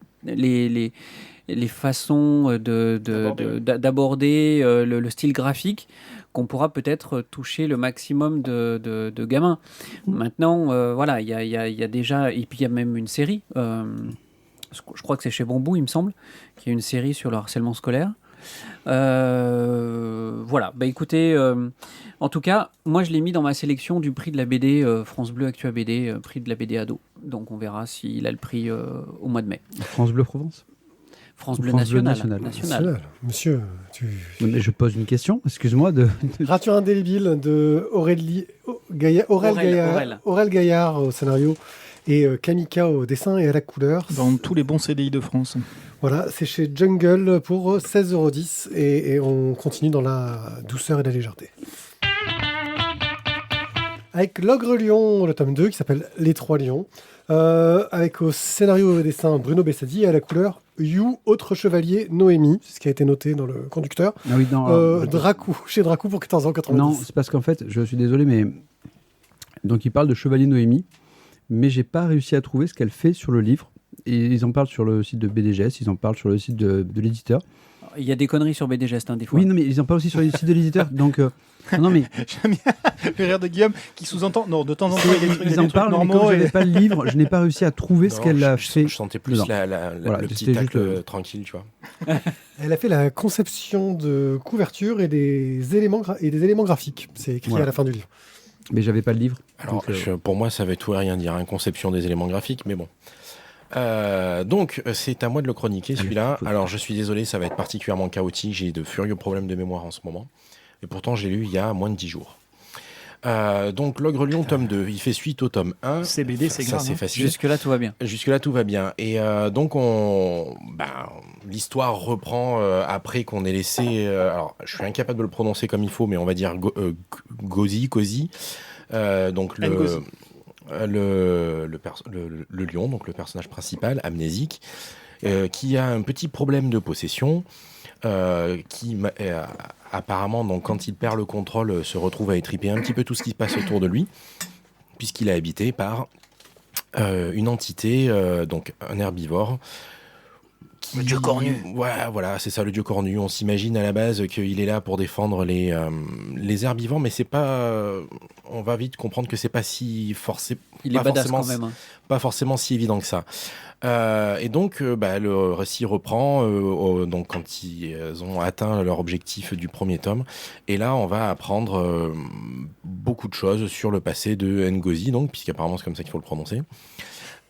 façons d'aborder le style graphique qu'on pourra peut-être toucher le maximum de gamins. Maintenant, voilà, il y a déjà... Et puis il y a même une série, je crois que c'est chez Bambou, il me semble, qui a une série sur le harcèlement scolaire. Voilà, bah écoutez, en tout cas, moi je l'ai mis dans ma sélection du prix de la BD France Bleu Actua BD, prix de la BD ado. Donc on verra s'il a le prix au mois de mai. France Bleu Provence. France Bleu France Bleu National. Monsieur, Non, mais je pose une question, excuse-moi. Rature indélébile de Aurel Gaillard au scénario et Kamika au dessin et à la couleur. Dans tous les bons CDI de France. Voilà, c'est chez Jungle pour 16,10 € et on continue dans la douceur et la légèreté. Avec L'Ogre Lion, le tome 2 qui s'appelle Les Trois Lions, avec au scénario et au dessin Bruno Bessadi et à la couleur You, autre chevalier, Noémie, c'est ce qui a été noté dans le conducteur. Ah oui, Chez Dracou pour 14,90 €. Non, c'est parce qu'en fait, je suis désolé, mais donc il parle de chevalier Noémie, mais j'ai pas réussi à trouver ce qu'elle fait sur le livre. Et ils en parlent sur le site de BDGS, ils en parlent sur le site de l'éditeur. Il y a des conneries sur BDGS, des fois. Oui, non, mais ils en parlent aussi sur le site de l'éditeur. Donc, non, mais J'aime bien le rire de Guillaume qui sous-entend. Non, de temps en temps, il y a des trucs, ils en parlent, mais comme je n'avais pas le livre, je n'ai pas réussi à trouver ce qu'elle a fait. Je sentais plus Voilà, le petit tacle tranquille, tu vois. Elle a fait la conception de couverture et des éléments graphiques. C'est écrit à la fin du livre. Mais j'avais pas le livre. Alors, donc, pour moi, ça veut tout et rien dire, conception des éléments graphiques, mais bon. Donc, c'est à moi de le chroniquer, celui-là. Alors, je suis désolé, ça va être particulièrement chaotique. J'ai de furieux problèmes de mémoire en ce moment. Et pourtant, j'ai lu il y a moins de 10 jours. Donc, L'Ogre Lion, tome 2. Il fait suite au tome 1. CBD, c'est grave. Ça, c'est facile. Jusque-là, tout va bien. Jusque-là, tout va bien. Et donc, l'histoire reprend après qu'on ait laissé... alors, je suis incapable de le prononcer comme il faut, mais on va dire Cozy. Donc, le lion, donc le personnage principal, amnésique, qui a un petit problème de possession, qui apparemment, donc, quand il perd le contrôle, se retrouve à étriper un petit peu tout ce qui se passe autour de lui, puisqu'il est habité par une entité, donc un herbivore. Le dieu cornu. Ouais, voilà, c'est ça, le dieu cornu. On s'imagine à la base qu'il est là pour défendre les herbivores, mais c'est pas. On va vite comprendre que c'est pas si forcément. Il est badass quand même. Pas forcément si évident que ça. Et donc, le récit reprend donc quand ils ont atteint leur objectif du premier tome. Et là, on va apprendre beaucoup de choses sur le passé de Ngozi, donc, puisqu'apparemment c'est comme ça qu'il faut le prononcer.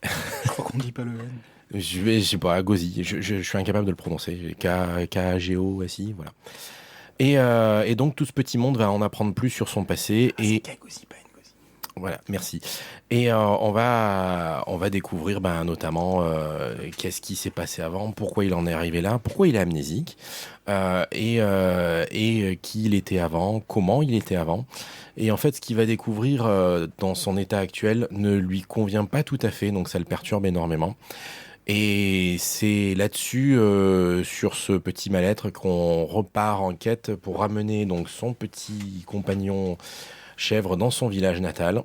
Je crois qu'on dit pas le N. Je sais pas, Gozi, je suis incapable de le prononcer. K-G-O-S-I, voilà. Et donc tout ce petit monde va en apprendre plus sur son passé. C'est Kagozi, pas Ngozi. Voilà, merci. Et on va découvrir notamment qu'est-ce qui s'est passé avant, pourquoi il en est arrivé là, pourquoi il est amnésique, et qui il était avant, comment il était avant. Et en fait, ce qu'il va découvrir dans son état actuel ne lui convient pas tout à fait, donc ça le perturbe énormément. Et c'est là-dessus, sur ce petit mal-être, qu'on repart en quête pour ramener donc son petit compagnon chèvre dans son village natal.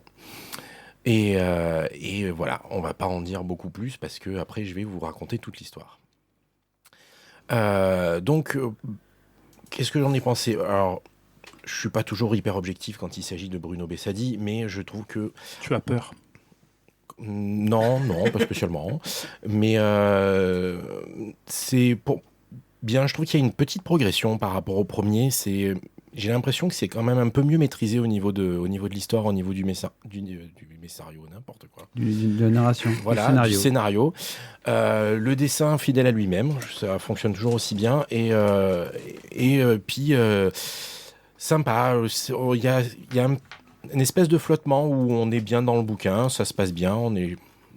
Et voilà, on va pas en dire beaucoup plus parce que après je vais vous raconter toute l'histoire. Donc, qu'est-ce que j'en ai pensé ? Alors, je suis pas toujours hyper objectif quand il s'agit de Bruno Bessadi, mais je trouve que... Tu as peur ? Non, pas spécialement. Mais c'est bien. Je trouve qu'il y a une petite progression par rapport au premier. J'ai l'impression que c'est quand même un peu mieux maîtrisé au niveau de l'histoire, au niveau du messario, n'importe quoi. De narration. Voilà, du scénario. Le dessin fidèle à lui-même, ça fonctionne toujours aussi bien. Et puis sympa. Il y a une espèce de flottement où on est bien dans le bouquin, ça se passe bien,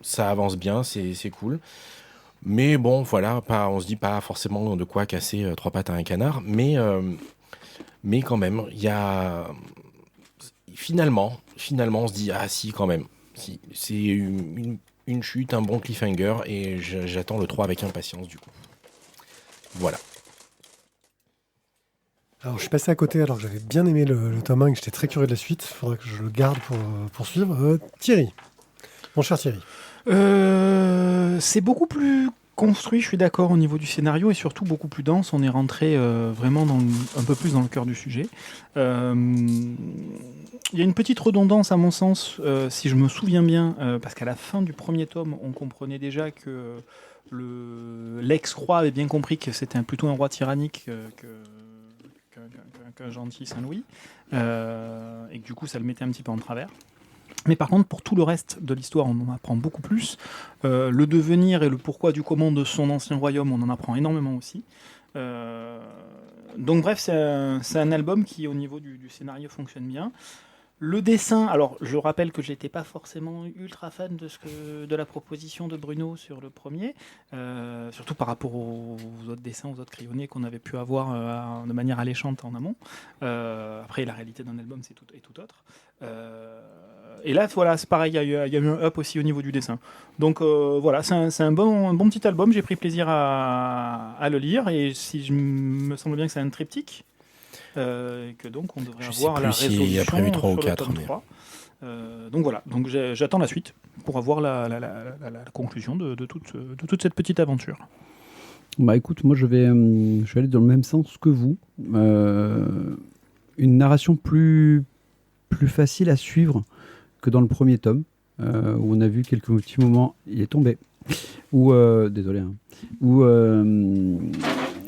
ça avance bien, c'est cool. Mais bon, voilà, on se dit pas forcément de quoi casser trois pattes à un canard, mais quand même, il y a finalement, on se dit ah si quand même, Si. C'est une chute, un bon cliffhanger, et j'attends le 3 avec impatience, du coup. Voilà. Alors, je suis passé à côté alors que j'avais bien aimé le tome 1 et que j'étais très curieux de la suite. Il faudra que je le garde pour poursuivre. Thierry, mon cher Thierry. C'est beaucoup plus construit, je suis d'accord, au niveau du scénario, et surtout beaucoup plus dense. On est rentré vraiment un peu plus dans le cœur du sujet. Il y a une petite redondance à mon sens, si je me souviens bien, parce qu'à la fin du premier tome, on comprenait déjà que l'ex-roi avait bien compris que c'était plutôt un roi tyrannique qu'un gentil Saint-Louis, et que du coup ça le mettait un petit peu en travers. Mais par contre, pour tout le reste de l'histoire, on en apprend beaucoup plus. Le devenir et le pourquoi du comment de son ancien royaume, on en apprend énormément aussi. Donc bref, c'est un album qui, au niveau du scénario, fonctionne bien. Le dessin, alors je rappelle que j'étais pas forcément ultra fan de la proposition de Bruno sur le premier, surtout par rapport aux autres dessins, aux autres crayonnés qu'on avait pu avoir de manière alléchante en amont. Après, la réalité d'un album est tout autre. Et là, voilà, c'est pareil, il y a eu un up aussi au niveau du dessin. Donc voilà, c'est un bon petit album, j'ai pris plaisir à le lire, et me semble bien que c'est un triptyque. Que donc on devrait avoir la résolution il y a prévu 3 ou 4, sur le tome 3. Donc voilà, donc j'attends la suite pour avoir la conclusion de toute cette petite aventure. Bah écoute, moi je vais aller dans le même sens que vous. Une narration plus facile à suivre que dans le premier tome, où on a vu quelques petits moments, il est tombé, désolé, où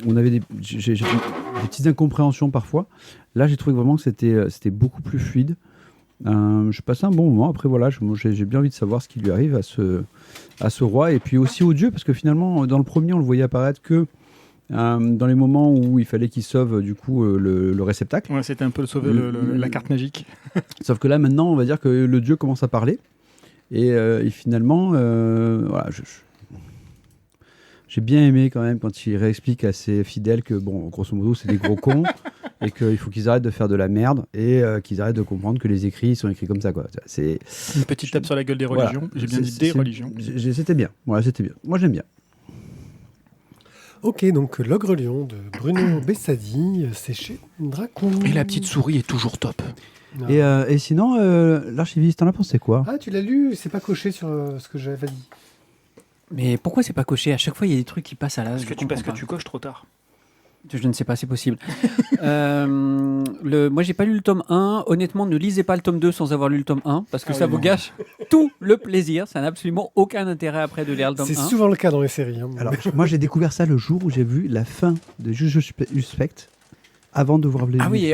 on avait j'ai des petites incompréhensions parfois. Là, j'ai trouvé vraiment que c'était beaucoup plus fluide. Je passais un bon moment. Après, voilà, j'ai bien envie de savoir ce qui lui arrive à ce roi, et puis aussi aux dieux, parce que finalement, dans le premier, on le voyait apparaître que dans les moments où il fallait qu'il sauve du coup le réceptacle. Ouais, c'était un peu sauver la carte magique. Sauf que là, maintenant, on va dire que le dieu commence à parler, et finalement, voilà, j'ai bien aimé quand même quand il réexplique à ses fidèles que, bon, grosso modo, c'est des gros cons et qu'il faut qu'ils arrêtent de faire de la merde, et qu'ils arrêtent de comprendre que les écrits sont écrits comme ça, quoi. C'est une petite tape sur la gueule des religions. Voilà. J'ai bien dit des religions. C'était bien. Voilà, c'était bien. Moi, j'aime bien. Ok, donc L'Ogre Lion de Bruno Bessadi, c'est chez Dracon. Et la petite souris est toujours top. Et sinon, l'archiviste, t'en as pensé quoi? Ah, tu l'as lu, c'est pas coché sur ce que j'avais dit. Mais pourquoi c'est pas coché? À chaque fois, il y a des trucs qui passent à l'âge. Parce que tu coches trop tard. Je ne sais pas, c'est possible. Moi, j'ai pas lu le tome 1. Honnêtement, ne lisez pas le tome 2 sans avoir lu le tome 1, parce que ça vous gâche tout le plaisir. Ça n'a absolument aucun intérêt après de lire le tome 1. C'est souvent le cas dans les séries. Alors, moi, j'ai découvert ça le jour où j'ai vu la fin de Juge Suspect, avant de voir les oui.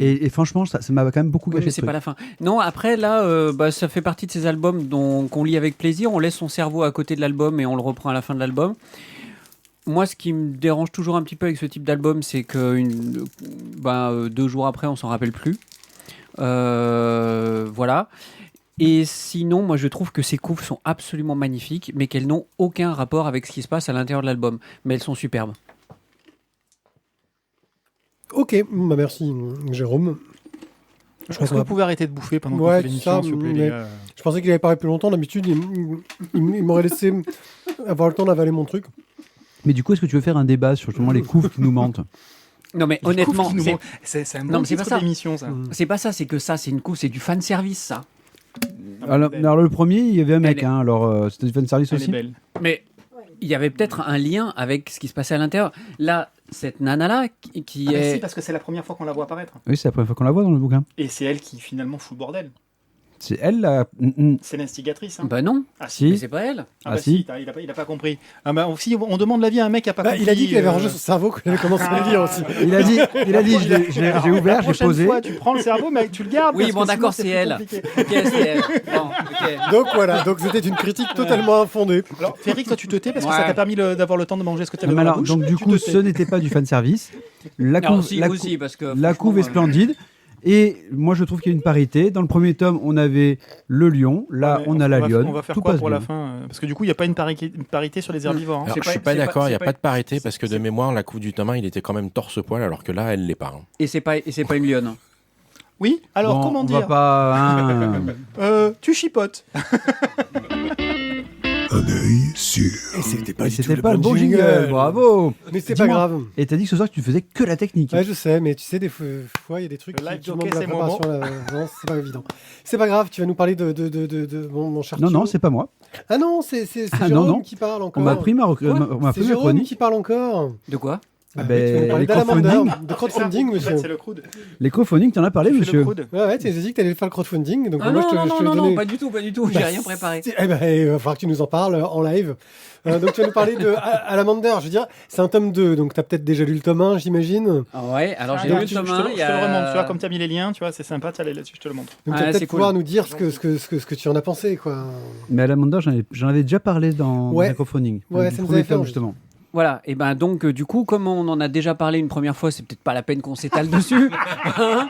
Et franchement, ça m'a quand même beaucoup gâché. Mais c'est pas la fin. Non, après, là, ça fait partie de ces albums qu'on lit avec plaisir. On laisse son cerveau à côté de l'album et on le reprend à la fin de l'album. Moi, ce qui me dérange toujours un petit peu avec ce type d'album, c'est que 2 jours après, on s'en rappelle plus. Voilà. Et sinon, moi, je trouve que ces couves sont absolument magnifiques, mais qu'elles n'ont aucun rapport avec ce qui se passe à l'intérieur de l'album. Mais elles sont superbes. Ok, merci Jérôme. Est-ce que vous pouvez arrêter de bouffer pendant qu'on fait l'émission, s'il vous plaît, les gars. Je pensais qu'il avait parlé plus longtemps. D'habitude, il m'aurait laissé avoir le temps d'avaler mon truc. Mais du coup, est-ce que tu veux faire un débat sur justement les couves qui nous mentent? Non, mais honnêtement, c'est un bon titre d'émission, ça. C'est pas ça, c'est que ça, c'est une couve, c'est du fan service, ça. Alors, le premier, il y avait un mec, alors c'était du fan service aussi. Elle est belle. Mais il y avait peut-être un lien avec ce qui se passait à l'intérieur. Là, cette nana-là, qui est... Si, parce que c'est la première fois qu'on la voit apparaître. Oui, c'est la première fois qu'on la voit dans le bouquin. Et c'est elle qui, finalement, fout le bordel. C'est elle, la... C'est l'instigatrice. Hein. Bah non. Ah si. Mais c'est pas elle. Si. Il a pas compris. Ah bah, si on demande l'avis à un mec qui a pas compris. Il a dit qu'il avait rangé son cerveau, qu'il avait commencé à le lire aussi. Il a dit, j'ai ouvert, j'ai posé. Fois, tu prends le cerveau, mais tu le gardes. Oui, bon, d'accord, c'est elle. Ok, c'est elle. Bon, okay. Donc voilà, c'était une critique totalement infondée. Alors, Féric, toi, tu te tais parce que ça t'a permis d'avoir le temps de manger ce que tu avais dans la bouche. Donc, du coup, ce n'était pas du fan service. La couve est splendide. Et moi, je trouve qu'il y a une parité. Dans le premier tome, on avait le lion. Là, on a la lionne. On va faire quoi pour la fin? Parce que du coup, il n'y a pas une parité sur les herbivores. Alors, je suis pas d'accord, il n'y a pas de parité, parce que de mémoire, la couve du tome 1, il était quand même torse-poil, alors que là, elle l'est pas. Et c'est pas une lionne. Oui, alors Bon, comment on va dire pas... Tu chipotes. Un œil sûr. Et c'était Et c'était pas le bon jingle, bravo. Mais c'est pas Dis-moi. grave. Et t'as dit que ce soir que tu faisais que la technique. Ouais, je sais, mais tu sais, des fois, il y a des trucs Le live qui jockey, demandent de la c'est Momo. préparation. Non, c'est pas évident. C'est pas grave, tu vas nous parler de mon cher Non, Thio. non, c'est pas moi. Ah non, c'est Ah, Jérôme non. qui parle encore. On m'a pris ma C'est première Jérôme chronique. qui parle encore. De quoi Ah Tu vas nous ben, parler les d'Alamander, crowdfunding, de crowdfunding, monsieur. C'est le crowd. les crowdfunding, t'en as parlé, Tu fais le monsieur. crowd. Ouais, tu as dit que tu allais faire le crowdfunding. Donc Ah moi, non, je te non, donnais- pas du tout, j'ai Bah, rien préparé. Eh ben, il va falloir que tu nous en parles en live. Donc, tu vas nous parler de Alamander. Je veux dire, c'est un tome 2, donc tu as peut-être déjà lu le tome 1, j'imagine. Ouais, alors j'ai Regarde, lu je le te tome 1. le remonte, tu vois, comme tu as mis les liens, tu vois, c'est sympa, tu as là-dessus, je te le montre. Donc, Ah, tu vas c'est peut-être cool. pouvoir nous dire ce que tu en as pensé, quoi. Mais à l'Amanda, j'en avais déjà parlé dans Ouais. le crowdfunding. Ouais, Du ça nous premier avait fait tome, envie. justement. Voilà, et ben donc du coup, comme on en a déjà parlé une première fois, c'est peut-être pas la peine qu'on s'étale dessus. Hein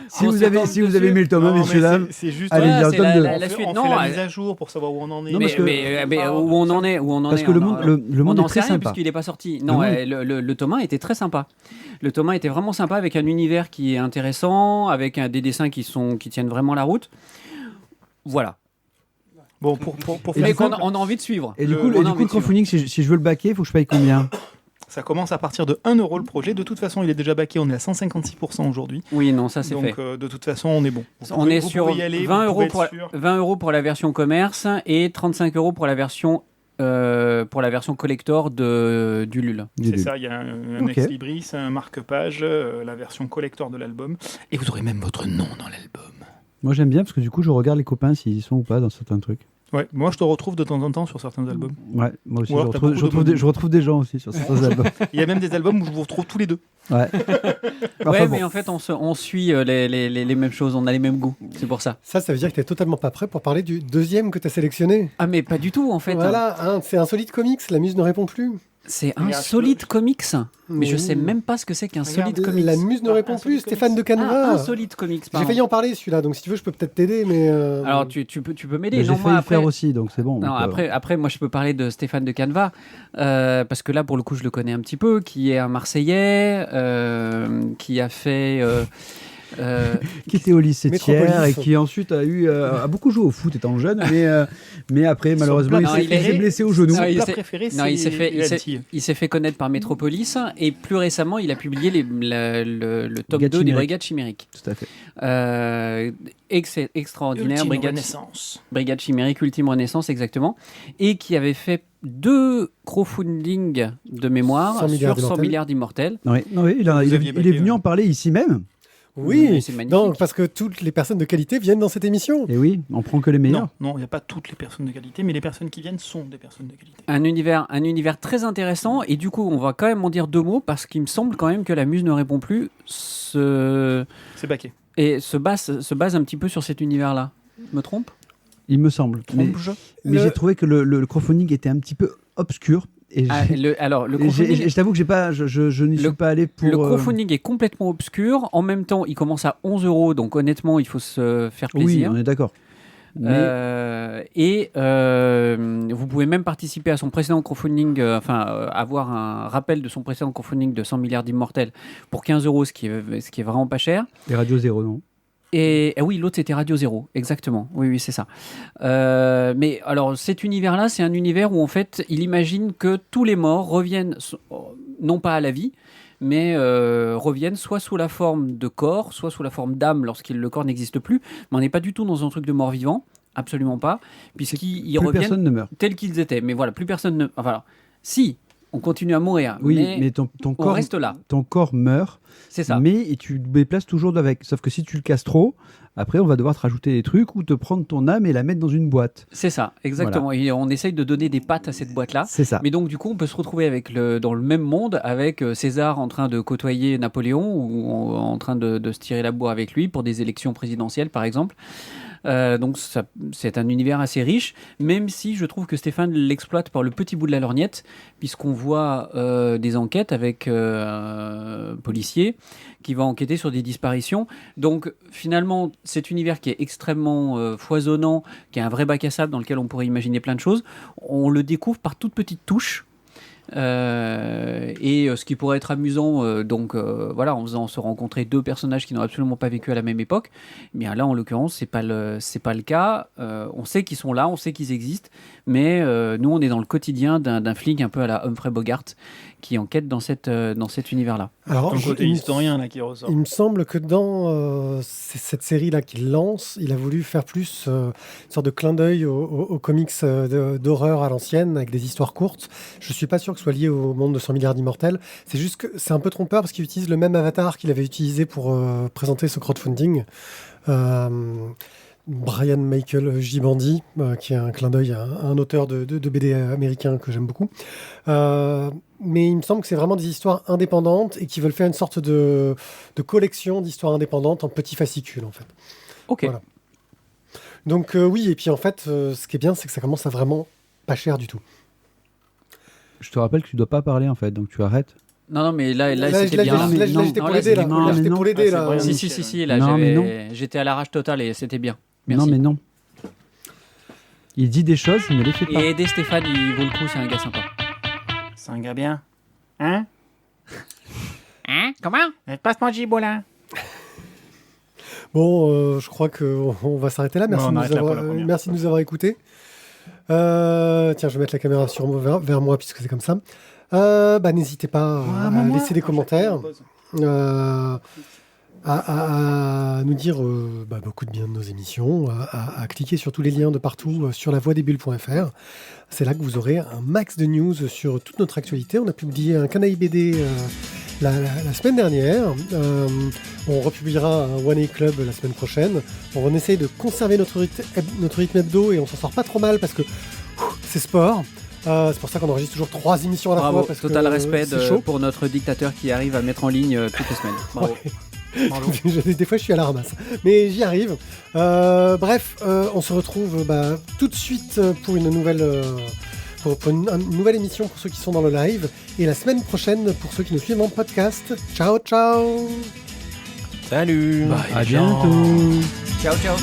Si On vous s'étend avez aimé le tome 1, Non, mais messieurs, dames, c'est juste. allez, Voilà, il y a un c'est tome 2. la suite. On Non, fait la mise à jour pour savoir où on en est. Non, mais, parce que- mais où on en est, Parce que le monde, le monde on est n'en très sait rien sympa. puisqu'il n'est pas sorti. Non, monde- le tome 1 était très sympa. Le tome 1 était vraiment sympa avec un univers qui est intéressant, avec des dessins qui tiennent vraiment la route. Voilà. Bon, pour Et faire Mais du coup, simple, on a envie de suivre. Et du Le- coup, on a envie le de suivre. crowdfunding, si je veux le backer, il faut que je paye combien? ça commence à partir de 1 euro le projet. De toute façon, il est déjà backé, on est à 156% aujourd'hui. Oui, non, ça c'est Donc, fait. de toute façon, on est bon. On est Vous sur pouvez y aller, 20 vous euros pouvez pour, être sûr. 20 euros pour la version commerce et 35 euros pour la version collector du LUL. C'est ça, il y a un Ok. ex-libris, un marque-page, la version collector de l'album. Et vous aurez même votre nom dans l'album. Moi, j'aime bien parce que du coup, je regarde les copains s'ils y sont ou pas dans certains trucs. Ouais, moi je te retrouve de temps en temps sur certains albums. Ouais, moi aussi, Ou alors, t'as beaucoup de je retrouve des gens aussi sur certains albums. Il y a même des albums où je vous retrouve tous les deux. Ouais. Ouais, Enfin, mais bon. en fait, on suit les mêmes choses, on a les mêmes goûts. C'est pour ça. Ça veut dire que tu n'es totalement pas prêt pour parler du deuxième que tu as sélectionné. Ah, mais pas du tout, en fait. Voilà, hein, c'est Insolite Comics, la muse ne répond plus. C'est un Regarde, solide comics. Mais je Oui. sais même pas ce que c'est qu'un Regarde, solide comics. La muse ne répond plus, Insolite Stéphane de Comics. Caneva. Ah, un solide comics, J'ai pardon. failli en parler celui-là, donc si tu veux, je peux peut-être t'aider, mais. Alors, tu peux m'aider. Mais j'ai Non, failli moi, le faire après, aussi, donc c'est bon. non, donc, après, moi, je peux parler de Stéphane de Caneva, parce que là, pour le coup, je le connais un petit peu, qui est un Marseillais, qui a fait... qui était au lycée Métropolis. Thiers et qui ensuite a beaucoup joué au foot étant jeune, mais après, malheureusement, plat il préféré- s'est blessé au genou. Ah, Son il plat s'est- préféré, non, il s'est c'est fait- il s'est- Antilles. Il s'est fait connaître par Métropolis, et plus récemment, il a publié le tome Brigade 2 des Chimérique. Brigades Chimériques. Tout à fait. Extraordinaire, Ultime Brigade Renaissance. Brigade Chimérique, Ultime Renaissance, exactement. Et qui avait fait 2 crowdfunding de mémoire 100 milliards sur 100 d'immortels. milliards d'immortels. Oui, il Vous est aviez baqué, venu en parler ici même. Oui, c'est magnifique. donc, parce que toutes les personnes de qualité viennent dans cette émission. Et oui, on prend que les meilleurs. Non, il n'y a pas toutes les personnes de qualité, mais les personnes qui viennent sont des personnes de qualité. Un univers très intéressant. Et du coup, on va quand même en dire 2 mots, parce qu'il me semble quand même que la muse ne répond plus. Se base un petit peu sur cet univers-là. Je me trompe Il me semble. Mais Le- j'ai trouvé que le crowdfunding était un petit peu obscur. Et Ah, j'ai- le et crowdfunding, je t'avoue que je n'y suis pas allé pour. le crowdfunding est complètement obscur. En même temps, il commence à 11 euros, donc honnêtement, il faut se faire Oui, plaisir. on est d'accord. Mais Vous pouvez même participer à son précédent crowdfunding, avoir un rappel de son précédent crowdfunding de 100 milliards d'immortels pour 15 euros, ce qui est vraiment pas cher. les radios zéro, non. Et oui, l'autre c'était Radio Zéro, exactement. Oui, c'est ça. Mais alors, cet univers-là, c'est un univers où en fait, il imagine que tous les morts reviennent, non pas à la vie, mais reviennent soit sous la forme de corps, soit sous la forme d'âme lorsque le corps n'existe plus. Mais on n'est pas du tout dans un truc de mort-vivant, absolument pas, puisqu'ils Plus reviennent personne ne meurt. tels qu'ils étaient. Mais voilà, plus personne ne. Enfin, alors, si, on continue à mourir, Oui, mais, mais ton on corps, reste là. ton corps meurt, C'est ça. mais tu te déplaces toujours avec. Sauf que si tu le casses trop, après on va devoir te rajouter des trucs ou te prendre ton âme et la mettre dans une boîte. C'est ça, exactement. Et on essaye de donner des pattes à cette boîte-là. C'est ça. Mais donc, du coup, on peut se retrouver dans le même monde avec César en train de côtoyer Napoléon ou en train de se tirer la bourre avec lui pour des élections présidentielles, par exemple. Donc, c'est un univers assez riche, même si je trouve que Stéphane l'exploite par le petit bout de la lorgnette, puisqu'on voit des enquêtes avec un policier qui va enquêter sur des disparitions. Donc, finalement, cet univers qui est extrêmement foisonnant, qui est un vrai bac à sable dans lequel on pourrait imaginer plein de choses, on le découvre par toutes petites touches. Et ce qui pourrait être amusant, donc voilà, en faisant se rencontrer deux personnages qui n'ont absolument pas vécu à la même époque, eh bien là en l'occurrence c'est pas le cas. On sait qu'ils sont là, on sait qu'ils existent, mais nous on est dans le quotidien d'un flic un peu à la Humphrey Bogart qui enquête dans cet univers-là. Alors, Ton côté historien là qui ressort. il me semble que dans cette série-là qu'il lance, il a voulu faire plus une sorte de clin d'œil aux comics d'horreur à l'ancienne, avec des histoires courtes. Je suis pas sûr que ce soit lié au monde de 100 milliards d'immortels. C'est juste que c'est un peu trompeur parce qu'il utilise le même avatar qu'il avait utilisé pour présenter ce crowdfunding. Brian Michael Gibandi, qui est un clin d'œil à un auteur de BD américain que j'aime beaucoup. Mais il me semble que c'est vraiment des histoires indépendantes et qui veulent faire une sorte de collection d'histoires indépendantes en petits fascicules, en fait. Ok. Voilà. Donc oui, et puis en fait, ce qui est bien, c'est que ça commence à vraiment pas cher du tout. Je te rappelle que tu dois pas parler en fait, donc tu arrêtes. Non, mais là c'était Là, bien. j'étais pour l'aider, là. non, Là, j'étais mais pour l'aider, là. non. Si, là Non, mais non. j'étais à l'arrache totale et c'était bien. Merci. Non, mais non. Il dit des choses, il ne les fait pas. Et aider Stéphane, il vaut le coup, c'est un gars sympa. C'est un gars bien. Hein? Comment? Passe-moi le gibo là. Bon, je crois qu'on va s'arrêter là. Merci, Ouais, on de, arrête nous là pour avoir, la première. merci de nous avoir écoutés. Tiens, je vais mettre la caméra vers moi puisque c'est comme ça. N'hésitez pas à laisser des commentaires, à nous dire beaucoup de bien de nos émissions, à cliquer sur tous les liens de partout sur lavoidesbulles.fr. C'est là que vous aurez un max de news sur toute notre actualité. On a publié un Canaille BD la semaine dernière. On republiera un One A Club la semaine prochaine. On essaye de conserver notre rythme hebdo et on s'en sort pas trop mal parce que c'est sport. C'est pour ça qu'on enregistre toujours 3 émissions à la Bravo, fois. Parce total que respect c'est chaud. pour notre dictateur qui arrive à mettre en ligne toutes les semaines. Bravo. Des fois, je suis à la ramasse. Mais j'y arrive. On se retrouve tout de suite pour une nouvelle... pour une nouvelle émission pour ceux qui sont dans le live. Et la semaine prochaine pour ceux qui nous suivent en podcast. Ciao, ciao. Salut. À bientôt. Ciao, ciao.